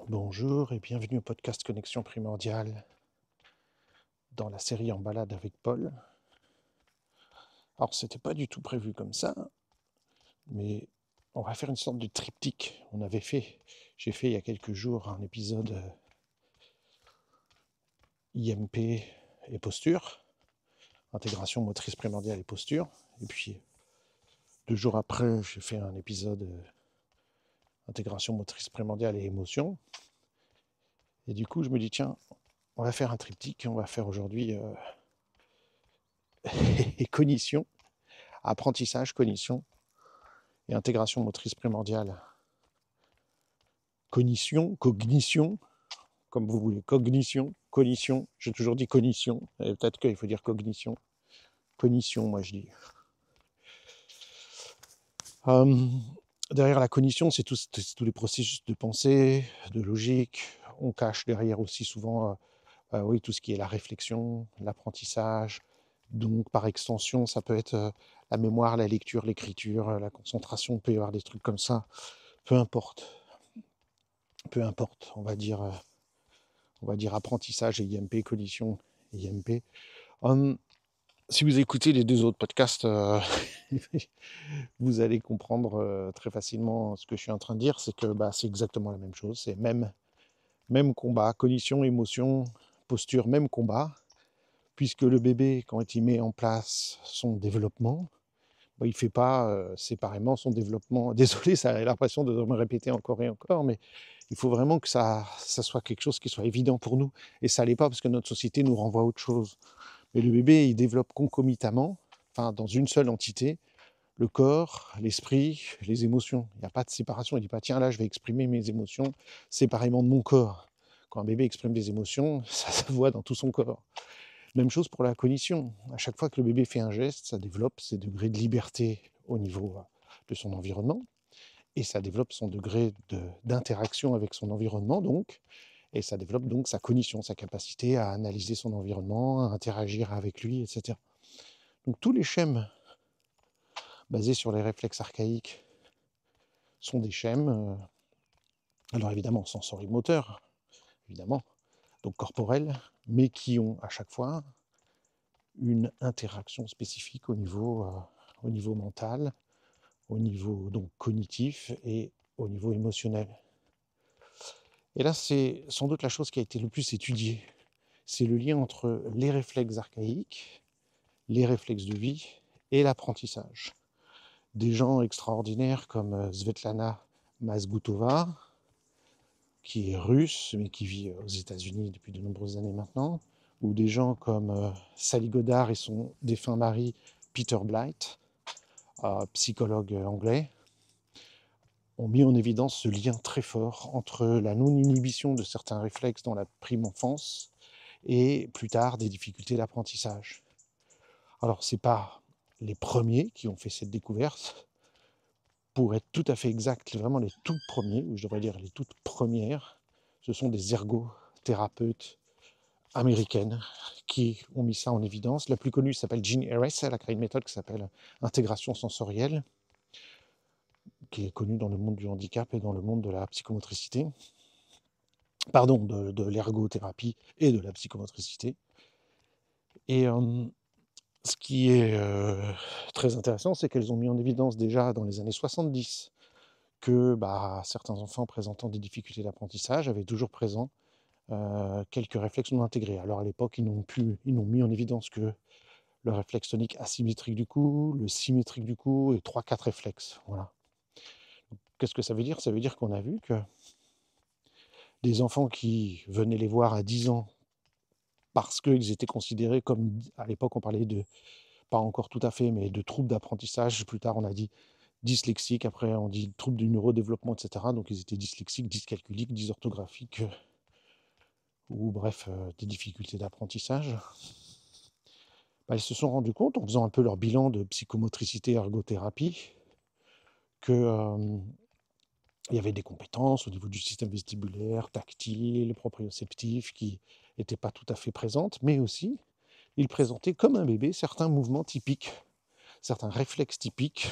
Bonjour et bienvenue au podcast Connexion Primordiale dans la série En balade avec Paul. Alors c'était pas du tout prévu comme ça, mais on va faire une sorte de triptyque. J'ai fait il y a quelques jours un épisode IMP et posture, intégration motrice primordiale et posture. Et puis 2 jours après, j'ai fait un épisode intégration motrice primordiale et émotion. Et du coup, je me dis tiens, on va faire un triptyque. On va faire aujourd'hui cognition, apprentissage, cognition et intégration motrice primordiale. Cognition, comme vous voulez. Cognition. J'ai toujours dit cognition. Et peut-être qu'il faut dire cognition. Cognition, moi je dis. Derrière la cognition, c'est tous les processus de pensée, de logique. On cache derrière aussi souvent oui, tout ce qui est la réflexion, l'apprentissage. Donc par extension, ça peut être la mémoire, la lecture, l'écriture, la concentration. Il peut y avoir des trucs comme ça. Peu importe, on va dire apprentissage et IMP, cognition et IMP. Si vous écoutez les 2 autres podcasts, vous allez comprendre très facilement ce que je suis en train de dire, c'est que c'est exactement la même chose, c'est même combat, cognition, émotion, posture, même combat, puisque le bébé, quand il met en place son développement, il ne fait pas séparément son développement. Désolé, ça a l'impression de me répéter encore et encore, mais il faut vraiment que ça soit quelque chose qui soit évident pour nous. Et ça ne l'est pas parce que notre société nous renvoie à autre chose. Mais le bébé, il développe concomitamment, dans une seule entité, le corps, l'esprit, les émotions. Il n'y a pas de séparation. Il ne dit pas, tiens, là, je vais exprimer mes émotions séparément de mon corps. Quand un bébé exprime des émotions, ça se voit dans tout son corps. Même chose pour la cognition. À chaque fois que le bébé fait un geste, ça développe ses degrés de liberté au niveau de son environnement. Et ça développe son degré d'interaction avec son environnement, donc. Et ça développe donc sa cognition, sa capacité à analyser son environnement, à interagir avec lui, etc. Donc tous les schèmes basés sur les réflexes archaïques sont des schèmes, alors évidemment sensorimoteurs, évidemment, donc corporels, mais qui ont à chaque fois une interaction spécifique au niveau mental, au niveau donc cognitif et au niveau émotionnel. Et là, c'est sans doute la chose qui a été le plus étudiée. C'est le lien entre les réflexes archaïques, les réflexes de vie et l'apprentissage. Des gens extraordinaires comme Svetlana Mazgutova, qui est russe, mais qui vit aux États-Unis depuis de nombreuses années maintenant, ou des gens comme Sally Godard et son défunt mari Peter Blight, psychologue anglais, ont mis en évidence ce lien très fort entre la non-inhibition de certains réflexes dans la prime enfance et plus tard des difficultés d'apprentissage. Alors, ce n'est pas les premiers qui ont fait cette découverte. Pour être tout à fait exact, vraiment les tout premiers, ou je devrais dire les toutes premières, ce sont des ergothérapeutes américaines qui ont mis ça en évidence. La plus connue s'appelle Jean Harris, elle a créé une méthode qui s'appelle intégration sensorielle, qui est connue dans le monde du handicap et dans le monde de la psychomotricité. Pardon, de l'ergothérapie et de la psychomotricité. Et ce qui est très intéressant, c'est qu'elles ont mis en évidence déjà dans les années 70 que certains enfants présentant des difficultés d'apprentissage avaient toujours présent quelques réflexes non intégrés. Alors à l'époque, ils n'ont mis en évidence que le réflexe tonique asymétrique du cou, le symétrique du cou et 3-4 réflexes. Voilà. Qu'est-ce que ça veut dire? Ça veut dire qu'on a vu que des enfants qui venaient les voir à 10 ans parce qu'ils étaient considérés comme, à l'époque on parlait de, pas encore tout à fait, mais de troubles d'apprentissage, plus tard on a dit dyslexiques, après on dit troubles du neurodéveloppement, etc. Donc ils étaient dyslexiques, dyscalculiques, dysorthographiques, ou bref, des difficultés d'apprentissage. Ils se sont rendus compte, en faisant un peu leur bilan de psychomotricité ergothérapie, qu'il y avait des compétences au niveau du système vestibulaire, tactile, proprioceptif, qui n'étaient pas tout à fait présentes, mais aussi, ils présentaient comme un bébé certains mouvements typiques, certains réflexes typiques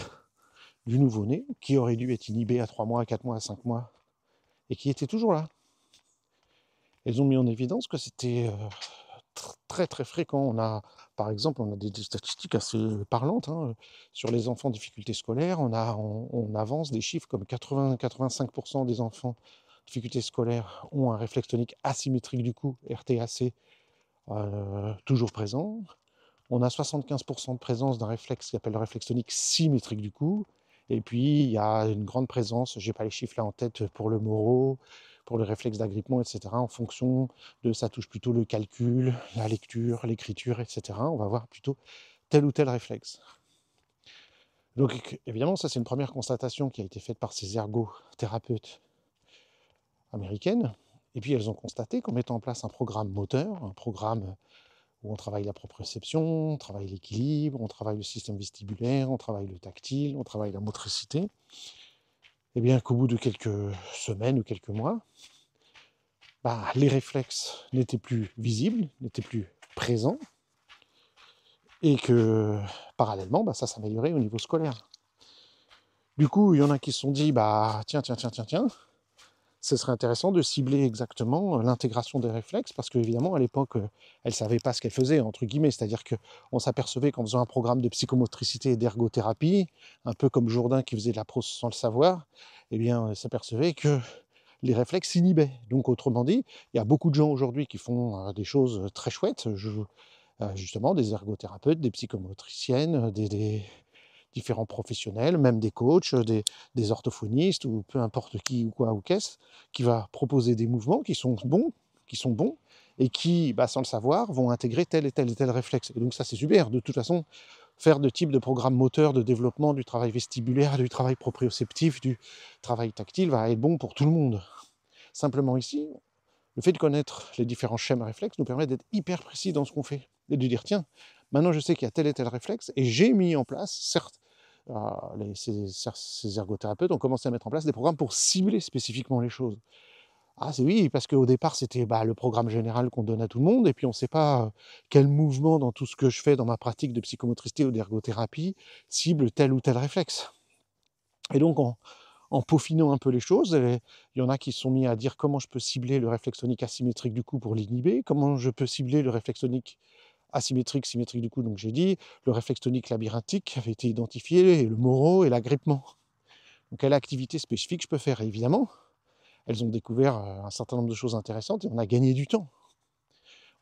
du nouveau-né, qui auraient dû être inhibés à 3 mois, à 4 mois, à 5 mois, et qui étaient toujours là. Elles ont mis en évidence que c'était très très fréquent. Par exemple, on a des statistiques assez parlantes hein, sur les enfants en difficulté scolaire. On avance des chiffres comme 80-85% des enfants en difficulté scolaire ont un réflexe tonique asymétrique du cou, RTAC, toujours présent. On a 75% de présence d'un réflexe qui s'appelle le réflexe tonique symétrique du cou. Et puis, il y a une grande présence, je n'ai pas les chiffres là en tête, pour le Moro, pour le réflexe d'agrippement, etc. En fonction de, ça touche plutôt le calcul, la lecture, l'écriture, etc. On va voir plutôt tel ou tel réflexe. Donc, évidemment, ça, c'est une première constatation qui a été faite par ces ergothérapeutes américaines. Et puis, elles ont constaté qu'en mettant en place un programme moteur, un programme où on travaille la proprioception, on travaille l'équilibre, on travaille le système vestibulaire, on travaille le tactile, on travaille la motricité, et bien qu'au bout de quelques semaines ou quelques mois, les réflexes n'étaient plus visibles, n'étaient plus présents, et que parallèlement, ça s'améliorait au niveau scolaire. Du coup, il y en a qui se sont dit, tiens, ce serait intéressant de cibler exactement l'intégration des réflexes, parce qu'évidemment, à l'époque, elles ne savaient pas ce qu'elles faisaient, entre guillemets, c'est-à-dire qu'on s'apercevait qu'en faisant un programme de psychomotricité et d'ergothérapie, un peu comme Jourdain qui faisait de la prose sans le savoir, eh bien, on s'apercevait que les réflexes s'inhibaient. Donc, autrement dit, il y a beaucoup de gens aujourd'hui qui font des choses très chouettes, justement, des ergothérapeutes, des psychomotriciennes, des différents professionnels, même des coachs, des orthophonistes, ou peu importe qui ou quoi ou qu'est-ce, qui va proposer des mouvements qui sont bons, et qui, sans le savoir, vont intégrer tel et tel et tel réflexe. Et donc ça, c'est super. De toute façon, faire de type de programme moteur, de développement, du travail vestibulaire, du travail proprioceptif, du travail tactile, va être bon pour tout le monde. Simplement ici, le fait de connaître les différents schèmes réflexes nous permet d'être hyper précis dans ce qu'on fait. Et de dire, tiens, maintenant je sais qu'il y a tel et tel réflexe, et j'ai mis en place, certes, ces ergothérapeutes ont commencé à mettre en place des programmes pour cibler spécifiquement les choses. Ah, c'est oui, parce qu'au départ, c'était le programme général qu'on donne à tout le monde, et puis on ne sait pas quel mouvement dans tout ce que je fais dans ma pratique de psychomotricité ou d'ergothérapie cible tel ou tel réflexe. Et donc, en peaufinant un peu les choses, il y en a qui se sont mis à dire comment je peux cibler le réflexe tonique asymétrique du cou pour l'inhiber, comment je peux cibler le réflexe tonique asymétrique, symétrique du cou, donc j'ai dit, le réflexe tonique labyrinthique avait été identifié, et le Moro et l'agrippement. Donc quelle activité spécifique je peux faire? Et évidemment, elles ont découvert un certain nombre de choses intéressantes, et on a gagné du temps.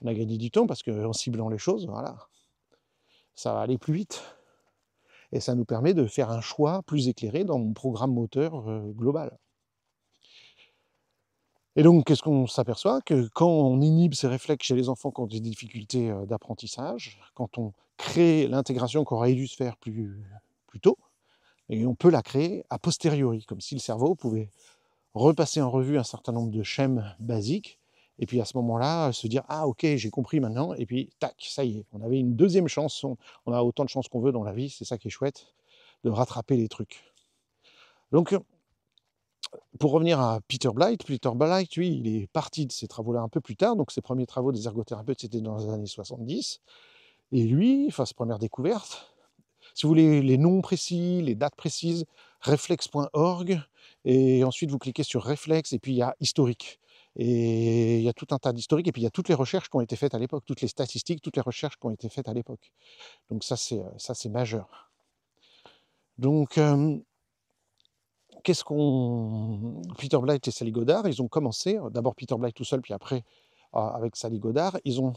On a gagné du temps parce qu'en ciblant les choses, voilà, ça va aller plus vite. Et ça nous permet de faire un choix plus éclairé dans mon programme moteur global. Et donc, qu'est-ce qu'on s'aperçoit? Que quand on inhibe ces réflexes chez les enfants qui ont des difficultés d'apprentissage, quand on crée l'intégration qui aurait dû se faire plus tôt, et on peut la créer a posteriori, comme si le cerveau pouvait repasser en revue un certain nombre de schèmes basiques, et puis à ce moment-là, se dire « Ah ok, j'ai compris maintenant », et puis tac, ça y est, on avait une deuxième chance, on a autant de chances qu'on veut dans la vie, c'est ça qui est chouette, de rattraper les trucs. Donc, pour revenir à Peter Blight, lui, il est parti de ces travaux-là un peu plus tard, donc ses premiers travaux des ergothérapeutes, c'était dans les années 70, et lui, ses premières découvertes, si vous voulez les noms précis, les dates précises, reflex.org, et ensuite vous cliquez sur réflexe, et puis il y a historique. Et il y a tout un tas d'historiques, et puis il y a toutes les recherches qui ont été faites à l'époque, toutes les statistiques, toutes les recherches qui ont été faites à l'époque. Donc ça, c'est majeur. Donc, Peter Blight et Sally Godard, ils ont commencé, d'abord Peter Blight tout seul, puis après, avec Sally Godard, ils ont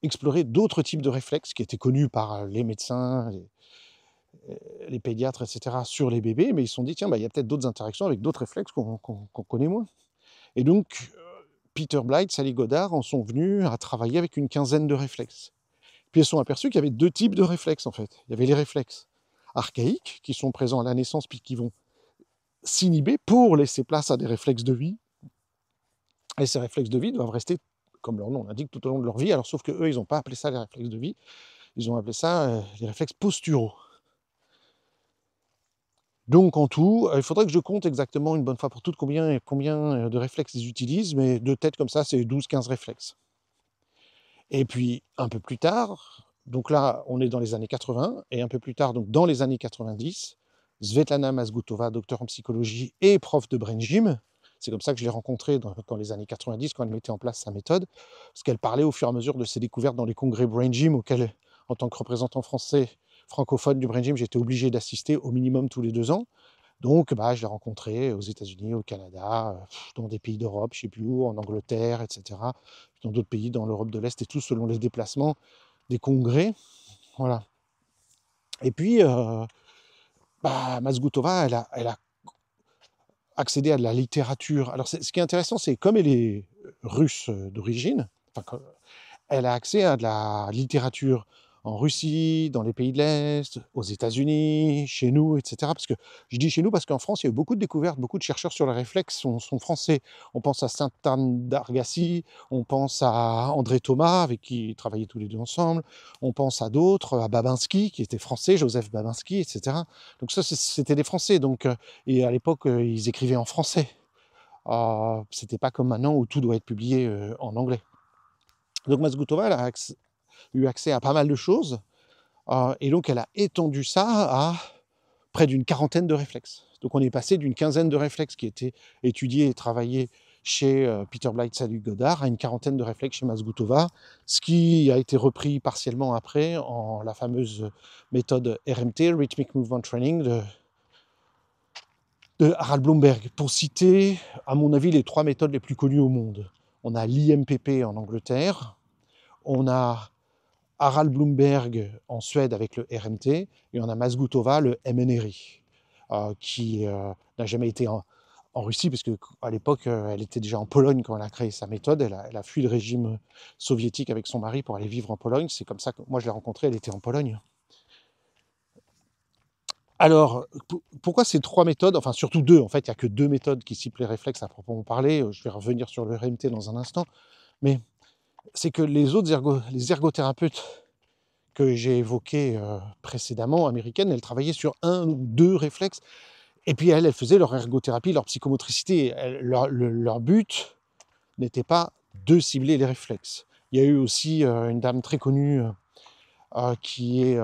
exploré d'autres types de réflexes qui étaient connus par les médecins, les pédiatres, etc., sur les bébés, mais ils se sont dit, tiens, il y a peut-être d'autres interactions avec d'autres réflexes qu'on connaît moins. Et donc, Peter Blight, Sally Godard en sont venus à travailler avec une quinzaine de réflexes. Puis ils se sont aperçus qu'il y avait deux types de réflexes, en fait. Il y avait les réflexes archaïques, qui sont présents à la naissance, puis qui vont s'inhiber pour laisser place à des réflexes de vie. Et ces réflexes de vie doivent rester, comme leur nom l'indique, tout au long de leur vie. Alors, sauf qu'eux, ils n'ont pas appelé ça les réflexes de vie, ils ont appelé ça les réflexes posturaux. Donc en tout, il faudrait que je compte exactement une bonne fois pour toutes combien de réflexes ils utilisent, mais de tête comme ça, c'est 12-15 réflexes. Et puis un peu plus tard, donc là on est dans les années 80, et un peu plus tard, donc dans les années 90, Svetlana Mazgutova, docteur en psychologie et prof de brain gym, C'est comme ça que je l'ai rencontrée dans les années 90, quand elle mettait en place sa méthode, parce qu'elle parlait au fur et à mesure de ses découvertes dans les congrès Brain Gym, auxquels, en tant que représentant français francophone du Brain Gym, j'étais obligé d'assister au minimum tous les 2 ans. Donc, je l'ai rencontrée aux États-Unis, au Canada, dans des pays d'Europe, je ne sais plus où, en Angleterre, etc., dans d'autres pays, dans l'Europe de l'Est, et tout selon les déplacements des congrès. Voilà. Et puis, Mazgutova, elle a accédé à de la littérature. Alors, ce qui est intéressant, c'est comme elle est russe d'origine, enfin, elle a accès à de la littérature en Russie, dans les pays de l'Est, aux États-Unis, chez nous, etc. Parce que je dis chez nous parce qu'en France, il y a eu beaucoup de découvertes, beaucoup de chercheurs sur le réflexe sont français. On pense à Sainte-Anne d'Argassi, on pense à André Thomas, avec qui ils travaillaient tous les deux ensemble, on pense à d'autres, à Babinski, qui était français, Joseph Babinski, etc. Donc ça, c'était des Français. Donc, et à l'époque, ils écrivaient en français. C'était pas comme maintenant où tout doit être publié en anglais. Donc Mazgutova, elle a eu accès à pas mal de choses, et donc elle a étendu ça à près d'une quarantaine de réflexes. Donc on est passé d'une quinzaine de réflexes qui étaient étudiés et travaillés chez Peter Blythe, Sally Goddard, à une quarantaine de réflexes chez Mazgutova, ce qui a été repris partiellement après en la fameuse méthode RMT, Rhythmic Movement Training, de Harald Blomberg, pour citer, à mon avis, les 3 méthodes les plus connues au monde. On a l'IMPP en Angleterre, on a Harald Blomberg en Suède avec le RMT, et on a Mazgutova, le MNRI, qui n'a jamais été en Russie, parce qu'à l'époque, elle était déjà en Pologne quand elle a créé sa méthode. Elle a fui le régime soviétique avec son mari pour aller vivre en Pologne. C'est comme ça que moi je l'ai rencontrée, elle était en Pologne. Alors, pourquoi ces 3 méthodes, enfin surtout 2, en fait, il n'y a que 2 méthodes qui ciblent les réflexes à proprement parler. Je vais revenir sur le RMT dans un instant, mais c'est que les autres les ergothérapeutes que j'ai évoquées précédemment, américaines, elles travaillaient sur 1 ou 2 réflexes, et puis elles faisaient leur ergothérapie, leur psychomotricité. Leur but n'était pas de cibler les réflexes. Il y a eu aussi une dame très connue qui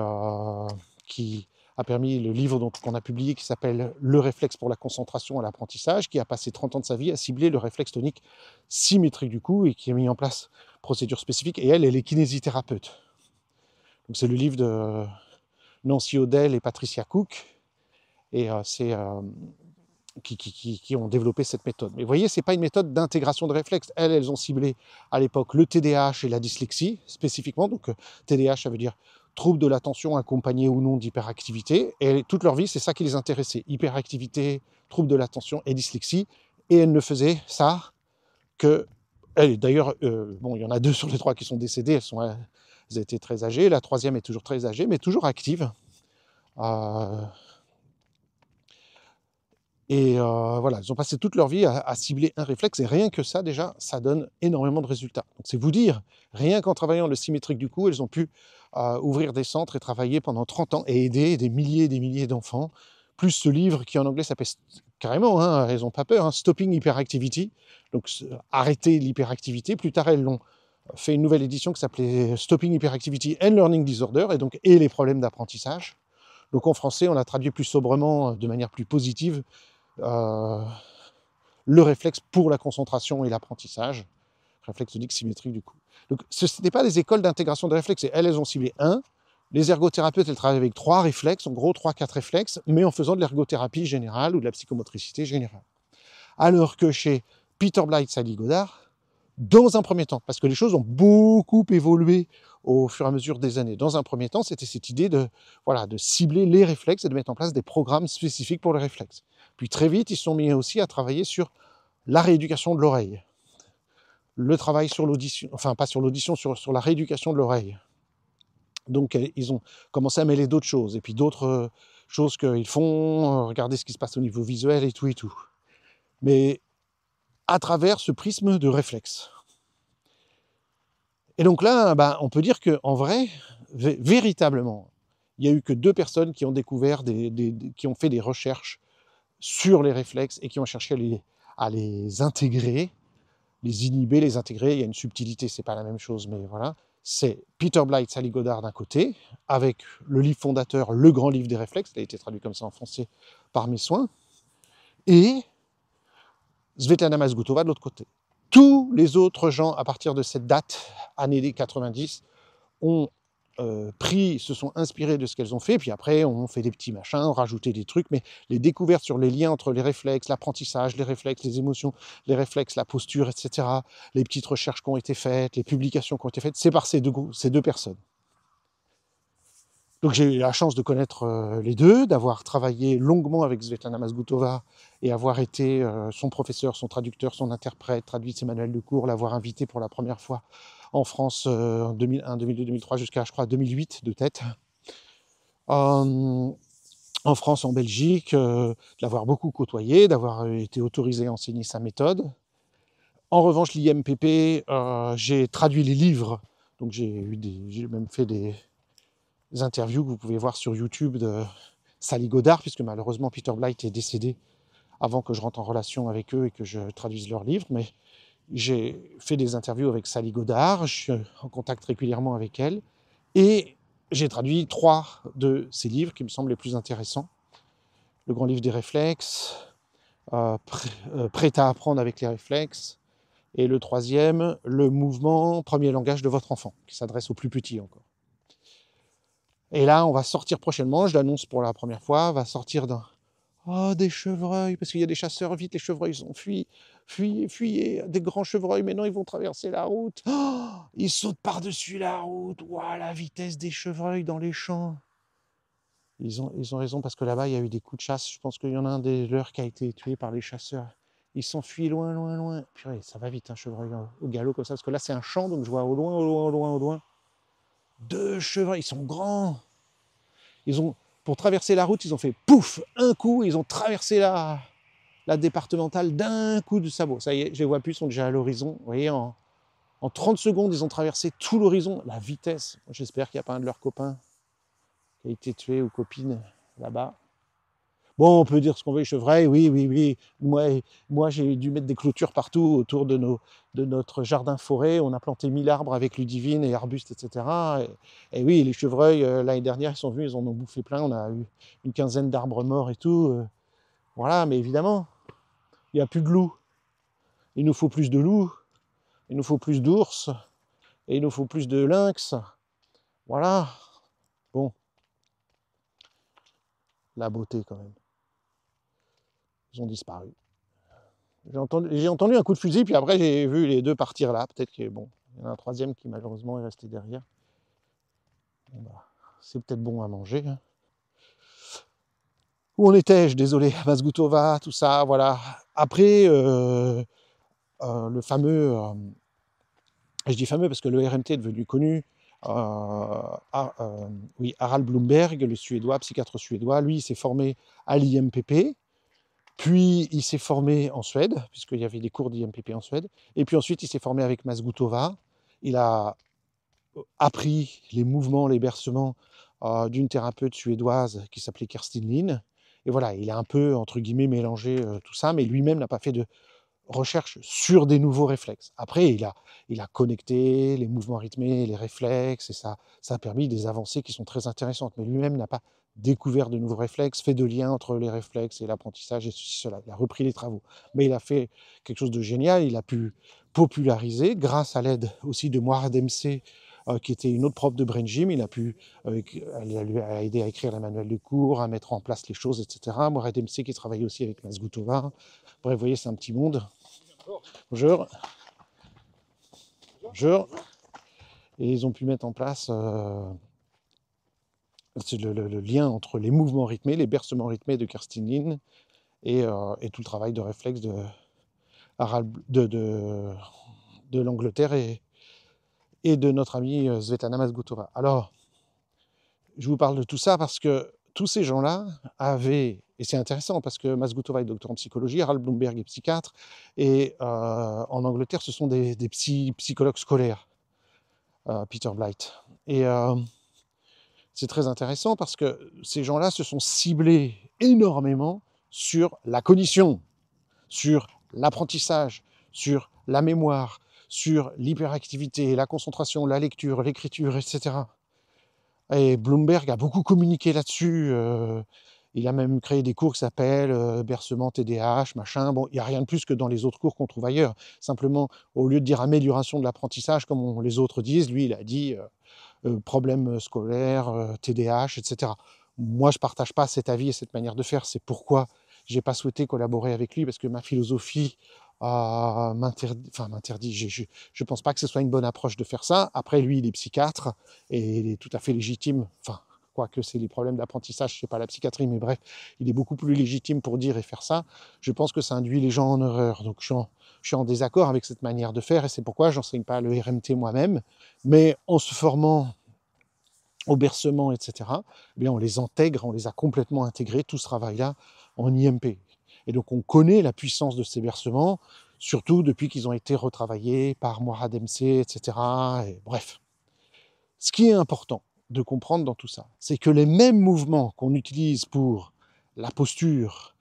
a permis le livre qu'on a publié qui s'appelle « Le réflexe pour la concentration et l'apprentissage », qui a passé 30 ans de sa vie à cibler le réflexe tonique symétrique du cou et qui a mis en place procédures spécifiques. Et elle est kinésithérapeute. Donc c'est le livre de Nancy O'Dell et Patricia Cook, et qui ont développé cette méthode. Mais vous voyez, ce n'est pas une méthode d'intégration de réflexes. Elles ont ciblé à l'époque le TDAH et la dyslexie spécifiquement. Donc TDAH, ça veut dire trouble de l'attention accompagné ou non d'hyperactivité. Et toute leur vie, c'est ça qui les intéressait. Hyperactivité, trouble de l'attention et dyslexie. Et elles ne faisaient ça que... D'ailleurs, il y en a 2 sur les 3 qui sont décédées. Elles étaient très âgées. La 3e est toujours très âgée, mais toujours active. Et voilà, ils ont passé toute leur vie à cibler un réflexe, et rien que ça, déjà, ça donne énormément de résultats. Donc c'est vous dire, rien qu'en travaillant le symétrique du cou, elles ont pu ouvrir des centres et travailler pendant 30 ans et aider des milliers d'enfants, plus ce livre qui en anglais s'appelle carrément, elles n'ont pas peur, Stopping Hyperactivity, donc arrêter l'hyperactivité. Plus tard, elles l'ont fait une nouvelle édition qui s'appelait Stopping Hyperactivity and Learning Disorder, et les problèmes d'apprentissage. Donc en français, on l'a traduit plus sobrement, de manière plus positive, le réflexe pour la concentration et l'apprentissage, réflexe tonique symétrique du cou. Donc ce n'était pas des écoles d'intégration de réflexes, et elles ont ciblé 1. Les ergothérapeutes, elles travaillent avec 3 réflexes, en gros 3-4 réflexes, mais en faisant de l'ergothérapie générale ou de la psychomotricité générale. Alors que chez Peter Blythe, Sally Goddard, dans un premier temps, parce que les choses ont beaucoup évolué au fur et à mesure des années. Dans un premier temps, c'était cette idée de cibler les réflexes et de mettre en place des programmes spécifiques pour les réflexes. Puis très vite, ils se sont mis aussi à travailler sur la rééducation de l'oreille. Le travail sur l'audition, enfin pas sur l'audition, sur la rééducation de l'oreille. Donc ils ont commencé à mêler d'autres choses, et puis d'autres choses qu'ils font, regarder ce qui se passe au niveau visuel et tout. Mais à travers ce prisme de réflexe. Et donc là, on peut dire qu'en vrai, véritablement, il n'y a eu que 2 personnes qui ont découvert, qui ont fait des recherches sur les réflexes et qui ont cherché à les intégrer, les inhiber, les intégrer. Il y a une subtilité, c'est pas la même chose, mais voilà. C'est Peter Blythe, Sally Goddard d'un côté, avec le livre fondateur, Le Grand Livre des Réflexes, il a été traduit comme ça en français par mes soins, et Svetlana Mazgutova de l'autre côté. Tous les autres gens, à partir de cette date, année 90, ont se sont inspirés de ce qu'elles ont fait, puis après on fait des petits machins, on rajouté des trucs, mais les découvertes sur les liens entre les réflexes, l'apprentissage, les réflexes, les émotions, les réflexes, la posture, etc., les petites recherches qui ont été faites, les publications qui ont été faites, c'est par ces deux personnes. Donc j'ai eu la chance de connaître les deux, d'avoir travaillé longuement avec Svetlana Mazgutova et avoir été son professeur, son traducteur, son interprète, traduit ses manuels de cours, l'avoir invité pour la première fois en France en 2001, 2002, 2003 jusqu'à, je crois, 2008 de tête. En France, en Belgique, de l'avoir beaucoup côtoyé, d'avoir été autorisé à enseigner sa méthode. En revanche, l'IMPP, j'ai traduit les livres, donc j'ai même fait des interviews que vous pouvez voir sur YouTube de Sally Godard, puisque malheureusement Peter Blight est décédé avant que je rentre en relation avec eux et que je traduise leurs livres, mais j'ai fait des interviews avec Sally Godard, je suis en contact régulièrement avec elle, et j'ai traduit 3 de ses livres qui me semblent les plus intéressants. Le grand livre des réflexes, Prêt à apprendre avec les réflexes, et le 3e, le mouvement premier langage de votre enfant, qui s'adresse aux plus petits encore. Et là, on va sortir prochainement, je l'annonce pour la première fois, va sortir d'un... Oh, des chevreuils, parce qu'il y a des chasseurs, vite, les chevreuils, ils ont fuyez, des grands chevreuils, mais non, ils vont traverser la route. Oh, ils sautent par-dessus la route, ouah, la vitesse des chevreuils dans les champs. Ils ont raison, parce que là-bas, il y a eu des coups de chasse, je pense qu'il y en a un des leurs qui a été tué par les chasseurs. Ils s'enfuient loin, loin, loin. Purée, ça va vite, un chevreuil au galop comme ça, parce que là, c'est un champ, donc je vois au loin, au loin, au loin, au loin. 2 chevreuils, ils sont grands. Ils ont, pour traverser la route, ils ont fait pouf, un coup, ils ont traversé la départementale d'un coup de sabot. Ça y est, je les vois plus, ils sont déjà à l'horizon. Vous voyez, en 30 secondes, ils ont traversé tout l'horizon. La vitesse, j'espère qu'il n'y a pas un de leurs copains qui a été tué ou copine là-bas. Bon, on peut dire ce qu'on veut, les chevreuils, oui. Moi, j'ai dû mettre des clôtures partout autour de notre jardin-forêt. On a planté 1000 arbres avec Ludivine et arbustes, etc. Et oui, les chevreuils, l'année dernière, ils sont venus, ils en ont bouffé plein. On a eu une quinzaine d'arbres morts et tout. Voilà, mais évidemment, il n'y a plus de loups. Il nous faut plus de loups, il nous faut plus d'ours, et il nous faut plus de lynx. Voilà. Bon. La beauté, quand même. Ils ont disparu. J'ai entendu un coup de fusil, puis après j'ai vu les 2 partir là. Peut-être qu'il bon, y en a un 3e qui malheureusement est resté derrière. Bon, bah, c'est peut-être bon à manger. Hein. Où en étais-je? Désolé, Mazgutova, tout ça, voilà. Après, le fameux, je dis fameux parce que le RMT est devenu connu, oui, Harald Blumberg, le Suédois, psychiatre suédois, lui, il s'est formé à l'IMPP, puis il s'est formé en Suède, puisqu'il y avait des cours d'IMPP en Suède, et puis ensuite il s'est formé avec Mazgutova. Il a appris les mouvements, les bercements d'une thérapeute suédoise qui s'appelait Kerstin Lin. Et voilà, il a un peu, entre guillemets, mélangé tout ça, mais lui-même n'a pas fait de recherche sur des nouveaux réflexes. Après, il a connecté les mouvements rythmés, les réflexes, et ça a permis des avancées qui sont très intéressantes. Mais lui-même n'a pas découvert de nouveaux réflexes, fait de liens entre les réflexes et l'apprentissage et ceci, cela. Il a repris les travaux. Mais il a fait quelque chose de génial, il a pu populariser, grâce à l'aide aussi de Moira Dempsey, qui était une autre prof de Brain Gym, elle lui a aidé à écrire la manuel de cours, à mettre en place les choses, etc. Moira Dempsey qui travaillait aussi avec Mazgutova. Bref, vous voyez, c'est un petit monde. Bonjour. Bonjour. Et ils ont pu mettre en place le lien entre les mouvements rythmés, les bercements rythmés de Kerstin Lin et tout le travail de réflexe de l'Angleterre et de notre amie Svetlana Mazgutova. Alors, je vous parle de tout ça parce que tous ces gens-là avaient, et c'est intéressant parce que Mazgutova est docteur en psychologie, Harald Blumberg est psychiatre, et en Angleterre, ce sont des psychologues scolaires, Peter Blight. Et c'est très intéressant parce que ces gens-là se sont ciblés énormément sur la cognition, sur l'apprentissage, sur la mémoire, sur l'hyperactivité, la concentration, la lecture, l'écriture, etc. Et Bloomberg a beaucoup communiqué là-dessus. Il a même créé des cours qui s'appellent bercement TDAH, machin. Bon, il n'y a rien de plus que dans les autres cours qu'on trouve ailleurs. Simplement, au lieu de dire amélioration de l'apprentissage, comme les autres disent, lui, il a dit problèmes scolaires, TDAH, etc. Moi, je ne partage pas cet avis et cette manière de faire. C'est pourquoi je n'ai pas souhaité collaborer avec lui, parce que ma philosophie m'interdit. Je ne pense pas que ce soit une bonne approche de faire ça. Après, lui, il est psychiatre et il est tout à fait légitime. Enfin, quoique c'est les problèmes d'apprentissage, c'est pas la psychiatrie, mais bref, il est beaucoup plus légitime pour dire et faire ça. Je pense que ça induit les gens en erreur. Donc, je suis en désaccord avec cette manière de faire et c'est pourquoi je n'enseigne pas le RMT moi-même. Mais en se formant au bercement, etc., eh bien on les intègre, on les a complètement intégrés, tout ce travail-là, en IMP. Et donc on connaît la puissance de ces bercements, surtout depuis qu'ils ont été retravaillés par Mourad MC, etc. Et bref. Ce qui est important de comprendre dans tout ça, c'est que les mêmes mouvements qu'on utilise pour la posture,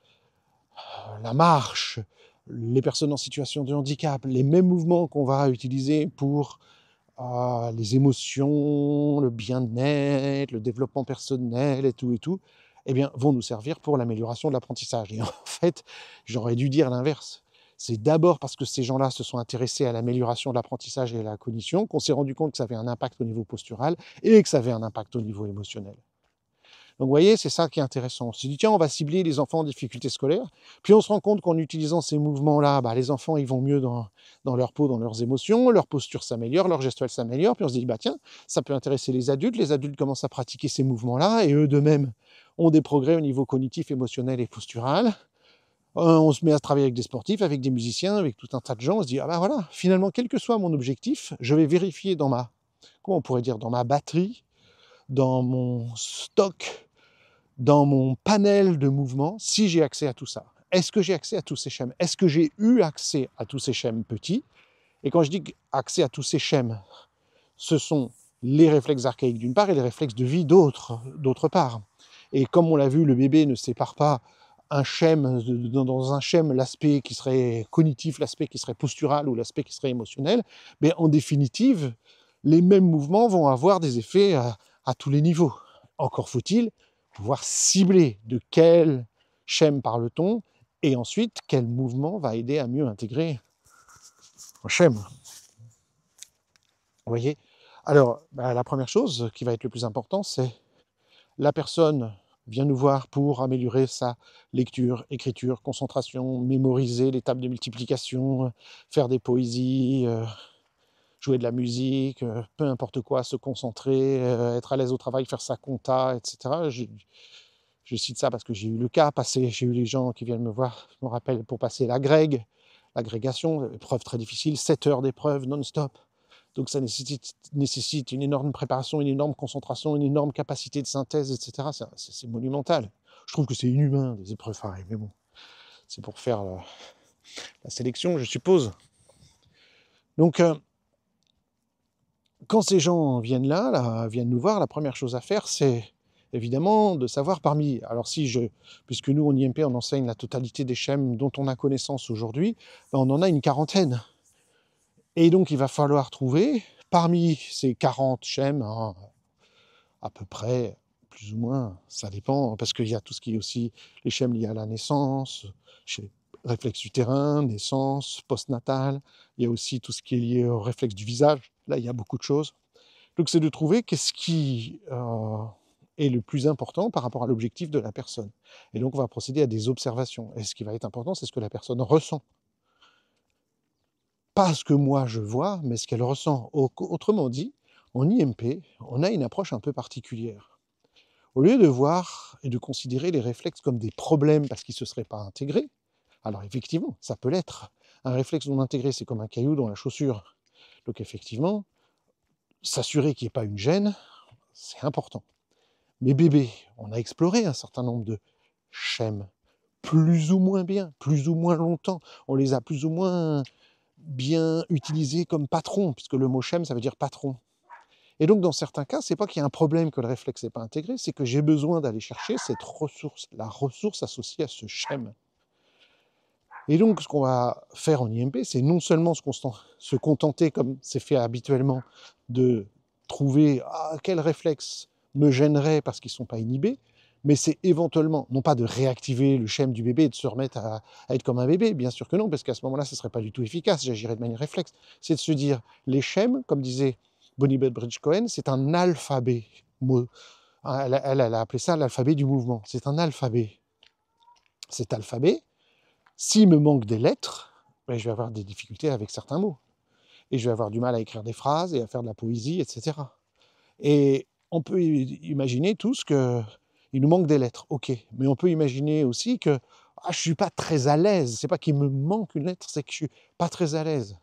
la marche, les personnes en situation de handicap, les mêmes mouvements qu'on va utiliser pour les émotions, le bien-être, le développement personnel et tout, eh bien, vont nous servir pour l'amélioration de l'apprentissage. Et en fait, j'aurais dû dire l'inverse. C'est d'abord parce que ces gens-là se sont intéressés à l'amélioration de l'apprentissage et à la cognition qu'on s'est rendu compte que ça avait un impact au niveau postural et que ça avait un impact au niveau émotionnel. Donc vous voyez, c'est ça qui est intéressant. On se dit, tiens, on va cibler les enfants en difficulté scolaire. Puis on se rend compte qu'en utilisant ces mouvements-là, les enfants, ils vont mieux dans leur peau, dans leurs émotions, leur posture s'améliore, leur gestuelle s'améliore. Puis on se dit, tiens, ça peut intéresser les adultes commencent à pratiquer ces mouvements-là, et eux de même ont des progrès au niveau cognitif, émotionnel et postural. On se met à travailler avec des sportifs, avec des musiciens, avec tout un tas de gens. On se dit, voilà, finalement, quel que soit mon objectif, je vais vérifier dans comment on pourrait dire, dans ma batterie, dans mon stock, dans mon panel de mouvements, si j'ai accès à tout ça. Est-ce que j'ai accès à tous ces schèmes? Est-ce que j'ai eu accès à tous ces schèmes petits? Et quand je dis accès à tous ces schèmes, ce sont les réflexes archaïques d'une part et les réflexes de vie d'autre part. Et comme on l'a vu, le bébé ne sépare pas un schème, dans un schème l'aspect qui serait cognitif, l'aspect qui serait postural ou l'aspect qui serait émotionnel, mais en définitive, les mêmes mouvements vont avoir des effets à tous les niveaux. Encore faut-il pouvoir cibler de quel schème parle-t-on et ensuite quel mouvement va aider à mieux intégrer un schème. Vous voyez? Alors, la première chose qui va être le plus important, c'est la personne vient nous voir pour améliorer sa lecture, écriture, concentration, mémoriser les tables de multiplication, faire des poésies, jouer de la musique, peu importe quoi, se concentrer, être à l'aise au travail, faire sa compta, etc. Je cite ça parce que j'ai eu le cas, j'ai eu les gens qui viennent me voir, je me rappelle, pour passer l'agrégation, épreuve très difficile, 7 heures d'épreuve non-stop. Donc ça nécessite une énorme préparation, une énorme concentration, une énorme capacité de synthèse, etc. C'est monumental. Je trouve que c'est inhumain, des épreuves pareilles, mais bon, c'est pour faire la sélection, je suppose. Donc, quand ces gens viennent viennent nous voir, la première chose à faire, c'est évidemment de savoir alors puisque nous, en IMP, on enseigne la totalité des schèmes dont on a connaissance aujourd'hui, on en a une quarantaine. Et donc, il va falloir trouver, parmi ces 40 schèmes, à peu près, plus ou moins, ça dépend, parce qu'il y a tout ce qui est aussi les schèmes liés à la naissance, réflexe utérin, naissance, postnatale, il y a aussi tout ce qui est lié au réflexe du visage, là il y a beaucoup de choses. Donc c'est de trouver qu'est-ce qui est le plus important par rapport à l'objectif de la personne. Et donc on va procéder à des observations. Et ce qui va être important, c'est ce que la personne ressent. Pas ce que moi je vois, mais ce qu'elle ressent. Autrement dit, en IMP, on a une approche un peu particulière. Au lieu de voir et de considérer les réflexes comme des problèmes parce qu'ils ne se seraient pas intégrés, alors effectivement, ça peut l'être. Un réflexe non intégré, c'est comme un caillou dans la chaussure. Donc effectivement, s'assurer qu'il n'y ait pas une gêne, c'est important. Mais bébé, on a exploré un certain nombre de schèmes, plus ou moins bien, plus ou moins longtemps. On les a plus ou moins bien utilisés comme patron, puisque le mot schème, ça veut dire patron. Et donc, dans certains cas, c'est pas qu'il y a un problème que le réflexe n'est pas intégré, c'est que j'ai besoin d'aller chercher cette ressource, la ressource associée à ce schème. Et donc, ce qu'on va faire en IMP, c'est non seulement se contenter, comme c'est fait habituellement, de trouver quel réflexe me gênerait parce qu'ils ne sont pas inhibés, Mais c'est éventuellement, non pas de réactiver le schème du bébé et de se remettre à être comme un bébé, bien sûr que non, parce qu'à ce moment-là, ce ne serait pas du tout efficace, j'agirais de manière réflexe. C'est de se dire, les schèmes, comme disait Bonnie Bedbridge Cohen, c'est un alphabet. Elle a appelé ça l'alphabet du mouvement. C'est un alphabet. Cet alphabet, s'il me manque des lettres, ben, je vais avoir des difficultés avec certains mots. Et je vais avoir du mal à écrire des phrases et à faire de la poésie, etc. Et on peut imaginer tous qu'il nous manque des lettres, ok. Mais on peut imaginer aussi que je ne suis pas très à l'aise. C'est pas qu'il me manque une lettre, c'est que je ne suis pas très à l'aise.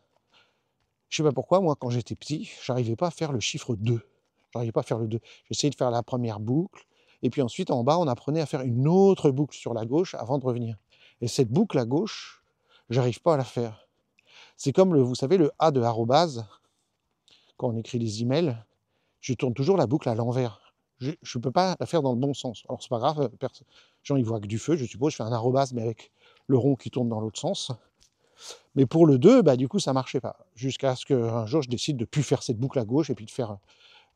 Je ne sais pas pourquoi, moi, quand j'étais petit, je n'arrivais pas à faire le chiffre 2. Je n'arrivais pas à faire le 2. J'essayais de faire la première boucle, et puis ensuite, en bas, on apprenait à faire une autre boucle sur la gauche avant de revenir. Et cette boucle à gauche, j'arrive pas à la faire. C'est comme, vous savez, le A de arrobase, quand on écrit des emails, je tourne toujours la boucle à l'envers. Je ne peux pas la faire dans le bon sens. Alors, c'est pas grave, les gens, ils voient que du feu, je suppose, je fais un arrobase, mais avec le rond qui tourne dans l'autre sens. Mais pour le 2, bah, du coup, ça ne marchait pas. Jusqu'à ce qu'un jour, je décide de ne plus faire cette boucle à gauche et puis de faire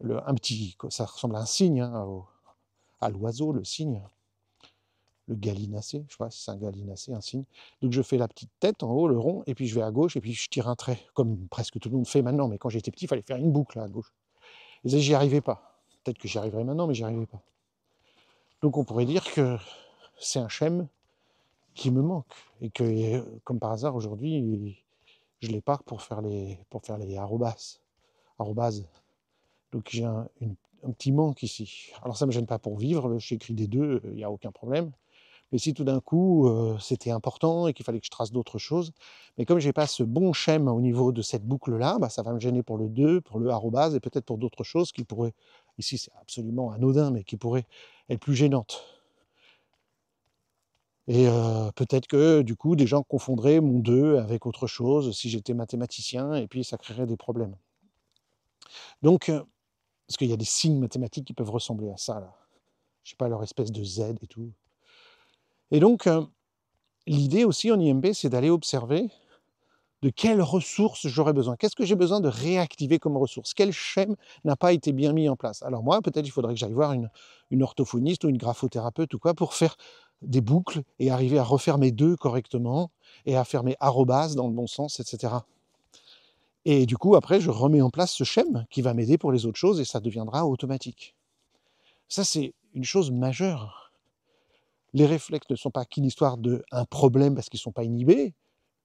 un petit... Ça ressemble à un cygne, hein, à l'oiseau, le cygne. Le gallinacé, je ne sais pas si c'est un gallinacé, un cygne. Donc je fais la petite tête en haut, le rond, et puis je vais à gauche, et puis je tire un trait, comme presque tout le monde fait maintenant. Mais quand j'étais petit, il fallait faire une boucle à gauche. Et ça, j'y arrivais pas. Peut-être que j'y arriverai maintenant, mais j'y arrivais pas. Donc on pourrait dire que c'est un schème qui me manque. Et que, comme par hasard, aujourd'hui, je l'ai pas pour faire les arrobases. Donc j'ai un petit manque ici. Alors ça ne me gêne pas pour vivre, j'écris des deux, il n'y a aucun problème. Mais si tout d'un coup c'était important et qu'il fallait que je trace d'autres choses, mais comme je n'ai pas ce bon schème au niveau de cette boucle-là, bah, ça va me gêner pour le 2, pour le arrobase et peut-être pour d'autres choses qui pourraient, ici c'est absolument anodin, mais qui pourraient être plus gênantes. Et peut-être que du coup des gens confondraient mon 2 avec autre chose si j'étais mathématicien et puis ça créerait des problèmes. Donc, parce qu'il y a des signes mathématiques qui peuvent ressembler à ça, là. Je sais pas, leur espèce de Z et tout. Et donc, l'idée aussi en IMB, c'est d'aller observer de quelles ressources j'aurais besoin. Qu'est-ce que j'ai besoin de réactiver comme ressource? Quel schème n'a pas été bien mis en place? Alors moi, peut-être il faudrait que j'aille voir une orthophoniste ou une graphothérapeute ou quoi pour faire des boucles et arriver à refaire mes 2 correctement et à faire mes arrobases dans le bon sens, etc. Et du coup, après, je remets en place ce schème qui va m'aider pour les autres choses et ça deviendra automatique. Ça, c'est une chose majeure. Les réflexes ne sont pas qu'une histoire d'un problème parce qu'ils ne sont pas inhibés,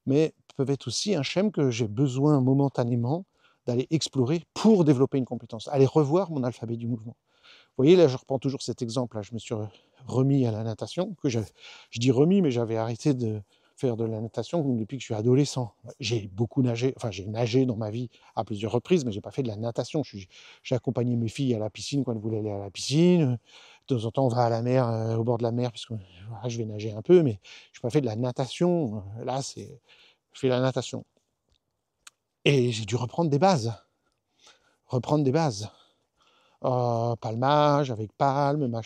mais peuvent être aussi un schème que j'ai besoin momentanément d'aller explorer pour développer une compétence, aller revoir mon alphabet du mouvement. Vous voyez, là, je reprends toujours cet exemple, là, je me suis remis à la natation, je dis remis, mais j'avais arrêté de faire de la natation depuis que je suis adolescent. J'ai beaucoup nagé, enfin j'ai nagé dans ma vie à plusieurs reprises, mais j'ai pas fait de la natation. J'ai accompagné mes filles à la piscine quand elles voulaient aller à la piscine. De temps en temps, on va à la mer, au bord de la mer, puisque voilà, je vais nager un peu, mais je n'ai pas fait de la natation. Là, je fais la natation. Et j'ai dû reprendre des bases. Palmage avec palme,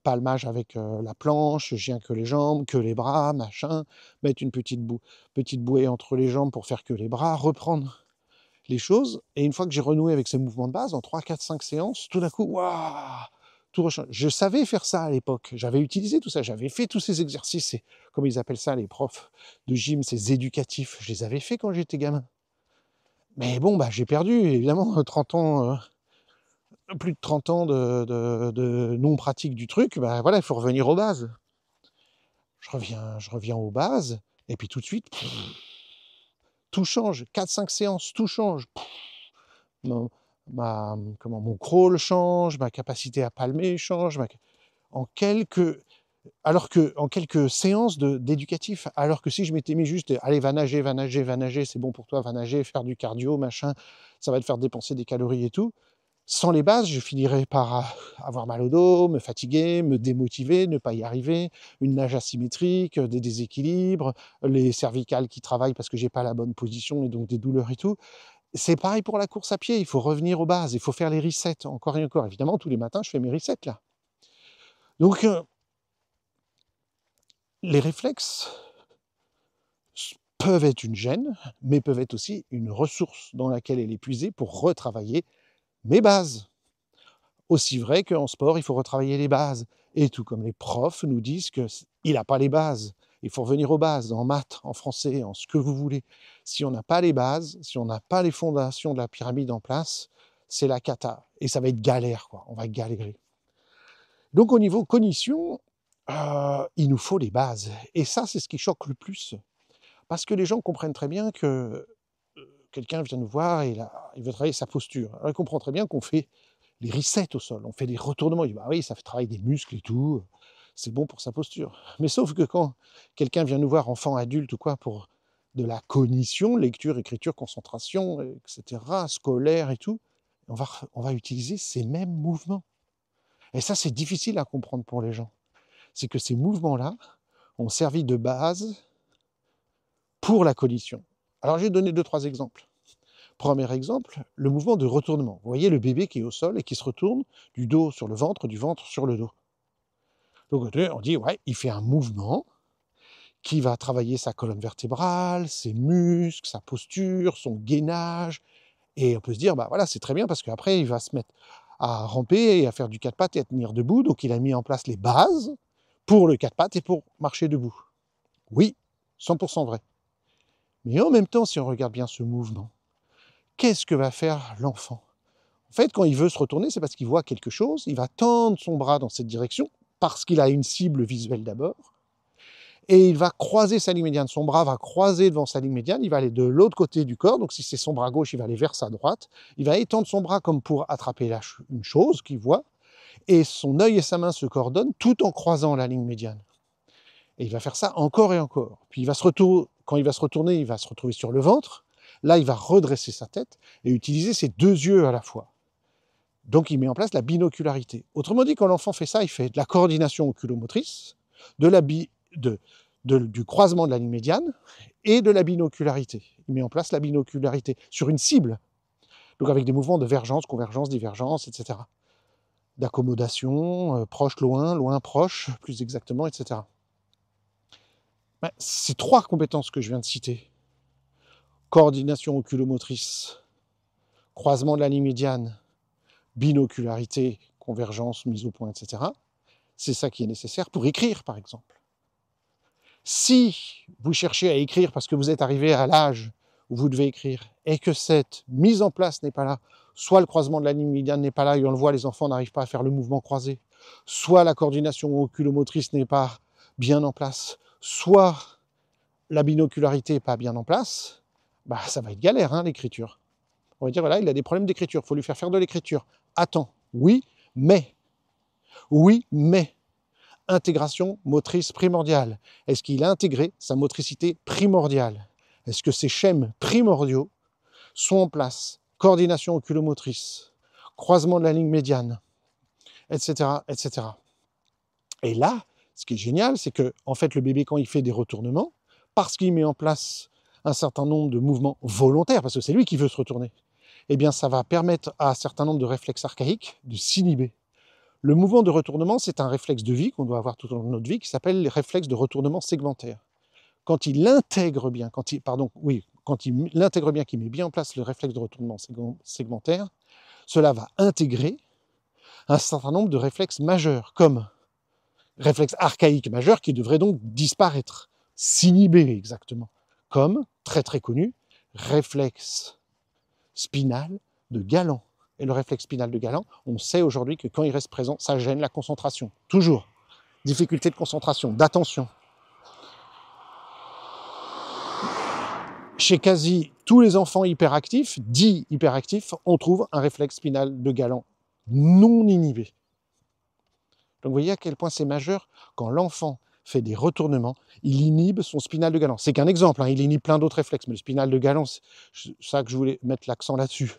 palmage avec la planche, je viens que les jambes, que les bras, machin, mettre une petite bouée entre les jambes pour faire que les bras, reprendre les choses. Et une fois que j'ai renoué avec ces mouvements de base, en 3, 4, 5 séances, tout d'un coup, waouh, tout rechange. Je savais faire ça à l'époque, j'avais utilisé tout ça, j'avais fait tous ces exercices, comme ils appellent ça les profs de gym, ces éducatifs, je les avais fait quand j'étais gamin. Mais bon, bah, j'ai perdu, évidemment, 30 ans, plus de 30 ans de non-pratique du truc, bah voilà, il faut revenir aux bases. Je reviens aux bases, et puis tout de suite, tout change. 4-5 séances, tout change. Mon crawl change, ma capacité à palmer change. En quelques séances d'éducatif, alors que si je m'étais mis juste, allez, va nager, c'est bon pour toi, va nager, faire du cardio, machin, ça va te faire dépenser des calories et tout. Sans les bases, je finirais par avoir mal au dos, me fatiguer, me démotiver, ne pas y arriver, une nage asymétrique, des déséquilibres, les cervicales qui travaillent parce que j'ai pas la bonne position et donc des douleurs et tout. C'est pareil pour la course à pied, il faut revenir aux bases, il faut faire les resets encore et encore. Évidemment, tous les matins, je fais mes resets là. Donc, les réflexes peuvent être une gêne, mais peuvent être aussi une ressource dans laquelle elle est puisée pour retravailler mes bases. Aussi vrai qu'en sport, il faut retravailler les bases. Et tout comme les profs nous disent qu'il n'a pas les bases. Il faut revenir aux bases, en maths, en français, en ce que vous voulez. Si on n'a pas les bases, si on n'a pas les fondations de la pyramide en place, c'est la cata. Et ça va être galère, quoi. On va galérer. Donc au niveau cognition, il nous faut les bases. Et ça, c'est ce qui choque le plus. Parce que les gens comprennent très bien que quelqu'un vient nous voir et il veut travailler sa posture. Alors, il comprend très bien qu'on fait les resets au sol, on fait des retournements. Il dit, bah oui, ça fait travailler des muscles et tout, c'est bon pour sa posture. Mais sauf que quand quelqu'un vient nous voir, enfant, adulte ou quoi, pour de la cognition, lecture, écriture, concentration, etc., scolaire et tout, on va utiliser ces mêmes mouvements. Et ça, c'est difficile à comprendre pour les gens. C'est que ces mouvements-là ont servi de base pour la cognition. Alors, je vais donner 2-3 exemples. Premier exemple, le mouvement de retournement. Vous voyez le bébé qui est au sol et qui se retourne du dos sur le ventre, du ventre sur le dos. Donc on dit, ouais, il fait un mouvement qui va travailler sa colonne vertébrale, ses muscles, sa posture, son gainage. Et on peut se dire, bah voilà, c'est très bien parce qu'après, il va se mettre à ramper et à faire du 4 pattes et à tenir debout. Donc il a mis en place les bases pour le 4 pattes et pour marcher debout. Oui, 100% vrai. Mais en même temps, si on regarde bien ce mouvement, qu'est-ce que va faire l'enfant? En fait, quand il veut se retourner, c'est parce qu'il voit quelque chose, il va tendre son bras dans cette direction, parce qu'il a une cible visuelle d'abord, et il va croiser sa ligne médiane. Son bras va croiser devant sa ligne médiane, il va aller de l'autre côté du corps, donc si c'est son bras gauche, il va aller vers sa droite, il va étendre son bras comme pour attraper une chose qu'il voit, et son œil et sa main se coordonnent tout en croisant la ligne médiane. Et il va faire ça encore et encore. Puis quand il va se retourner, il va se retrouver sur le ventre, là il va redresser sa tête et utiliser ses 2 yeux à la fois. Donc il met en place la binocularité. Autrement dit, quand l'enfant fait ça, il fait de la coordination oculomotrice, du croisement de la ligne médiane et de la binocularité. Il met en place la binocularité sur une cible, donc avec des mouvements de vergence, convergence, divergence, etc. D'accommodation, proche, loin, loin, proche, plus exactement, etc. Ben, ces 3 compétences que je viens de citer, coordination oculomotrice, croisement de la ligne médiane, binocularité, convergence, mise au point, etc. C'est ça qui est nécessaire pour écrire, par exemple. Si vous cherchez à écrire parce que vous êtes arrivé à l'âge où vous devez écrire et que cette mise en place n'est pas là, soit le croisement de la ligne médiane n'est pas là et on le voit, les enfants n'arrivent pas à faire le mouvement croisé, soit la coordination oculomotrice n'est pas bien en place, soit la binocularité n'est pas bien en place, bah ça va être galère, hein, l'écriture. On va dire, voilà, il a des problèmes d'écriture, il faut lui faire de l'écriture. Attends, oui, mais, intégration motrice primordiale. Est-ce qu'il a intégré sa motricité primordiale? Est-ce que ces schèmes primordiaux sont en place? Coordination oculomotrice, croisement de la ligne médiane, etc., etc. Et là, ce qui est génial, c'est que, en fait, le bébé, quand il fait des retournements, parce qu'il met en place un certain nombre de mouvements volontaires, parce que c'est lui qui veut se retourner, eh bien, ça va permettre à un certain nombre de réflexes archaïques de s'inhiber. Le mouvement de retournement, c'est un réflexe de vie qu'on doit avoir tout au long de notre vie, qui s'appelle les réflexes de retournement segmentaire. Quand il intègre bien, qu'il met bien en place le réflexe de retournement segmentaire, cela va intégrer un certain nombre de réflexes majeurs, comme réflexes archaïques majeurs qui devraient donc disparaître, s'inhiber exactement, comme, très très connu, réflexe spinal de Galant. Et le réflexe spinal de Galant, on sait aujourd'hui que quand il reste présent, ça gêne la concentration. Toujours. Difficulté de concentration, d'attention. Chez quasi tous les enfants hyperactifs, dits hyperactifs, on trouve un réflexe spinal de Galant non inhibé. Donc vous voyez à quel point c'est majeur. Quand l'enfant fait des retournements, il inhibe son spinal de Galant. C'est qu'un exemple, hein, il inhibe plein d'autres réflexes, mais le spinal de Galant, c'est ça que je voulais mettre l'accent là-dessus.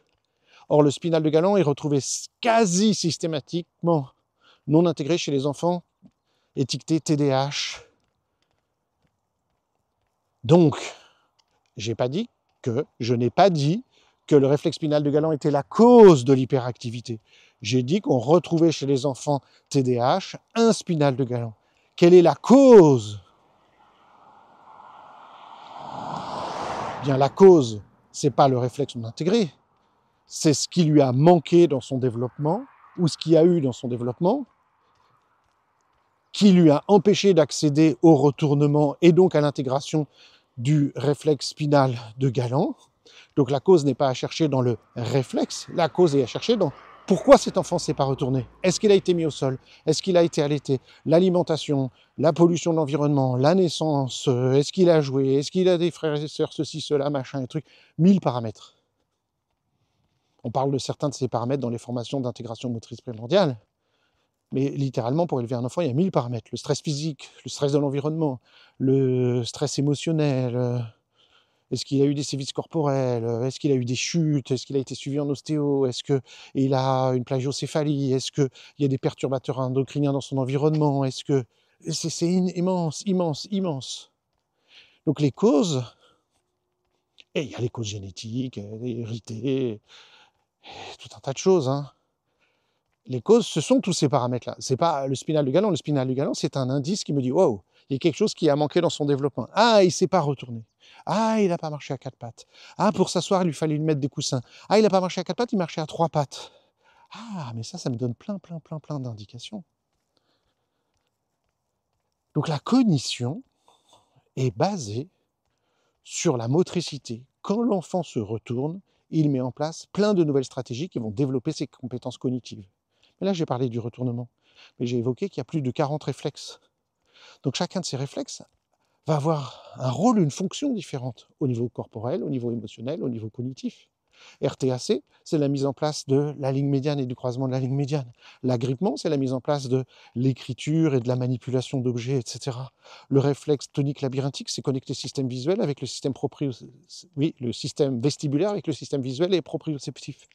Or, le spinal de Galant est retrouvé quasi systématiquement non intégré chez les enfants étiquetés TDAH. Donc, je n'ai pas dit que le réflexe spinal de Galant était la cause de l'hyperactivité. J'ai dit qu'on retrouvait chez les enfants TDAH un spinal de Galant. Quelle est la cause? Bien, la cause, ce n'est pas le réflexe non intégré, c'est ce qui lui a manqué dans son développement, ou ce qu'il y a eu dans son développement qui lui a empêché d'accéder au retournement et donc à l'intégration du réflexe spinal de Galland. Donc la cause n'est pas à chercher dans le réflexe, la cause est à chercher dans pourquoi cet enfant ne s'est pas retourné. Est-ce qu'il a été mis au sol? Est-ce qu'il a été allaité? L'alimentation, la pollution de l'environnement, la naissance, est-ce qu'il a joué? Est-ce qu'il a des frères et sœurs, ceci, cela, machin, et trucs? 1000 paramètres. On parle de certains de ces paramètres dans les formations d'intégration motrice primordiale. Mais littéralement, pour élever un enfant, il y a 1000 paramètres. Le stress physique, le stress de l'environnement, le stress émotionnel, est-ce qu'il a eu des sévices corporels, est-ce qu'il a eu des chutes, est-ce qu'il a été suivi en ostéo, est-ce qu'il a une plagiocéphalie, est-ce qu'il y a des perturbateurs endocriniens dans son environnement, est-ce que... C'est immense, immense, immense. Donc les causes, et il y a les causes génétiques, héritées, tout un tas de choses, hein. Les causes, ce sont tous ces paramètres-là. C'est pas le spinal du Galland. Le spinal du Galland, c'est un indice qui me dit « Wow, il y a quelque chose qui a manqué dans son développement. Ah, il ne s'est pas retourné. Ah, il n'a pas marché à 4 pattes. Ah, pour s'asseoir, il lui fallait lui mettre des coussins. Ah, il n'a pas marché à 4 pattes, il marchait à 3 pattes. Ah, mais ça me donne plein d'indications. » Donc la cognition est basée sur la motricité. Quand l'enfant se retourne, il met en place plein de nouvelles stratégies qui vont développer ses compétences cognitives. Mais là, j'ai parlé du retournement. Mais j'ai évoqué qu'il y a plus de 40 réflexes. Donc chacun de ces réflexes va avoir un rôle, une fonction différente au niveau corporel, au niveau émotionnel, au niveau cognitif. RTAC, c'est la mise en place de la ligne médiane et du croisement de la ligne médiane. L'agrippement, c'est la mise en place de l'écriture et de la manipulation d'objets, etc. Le réflexe tonique labyrinthique, c'est connecter le système visuel avec le système le système vestibulaire avec le système visuel et proprioceptif.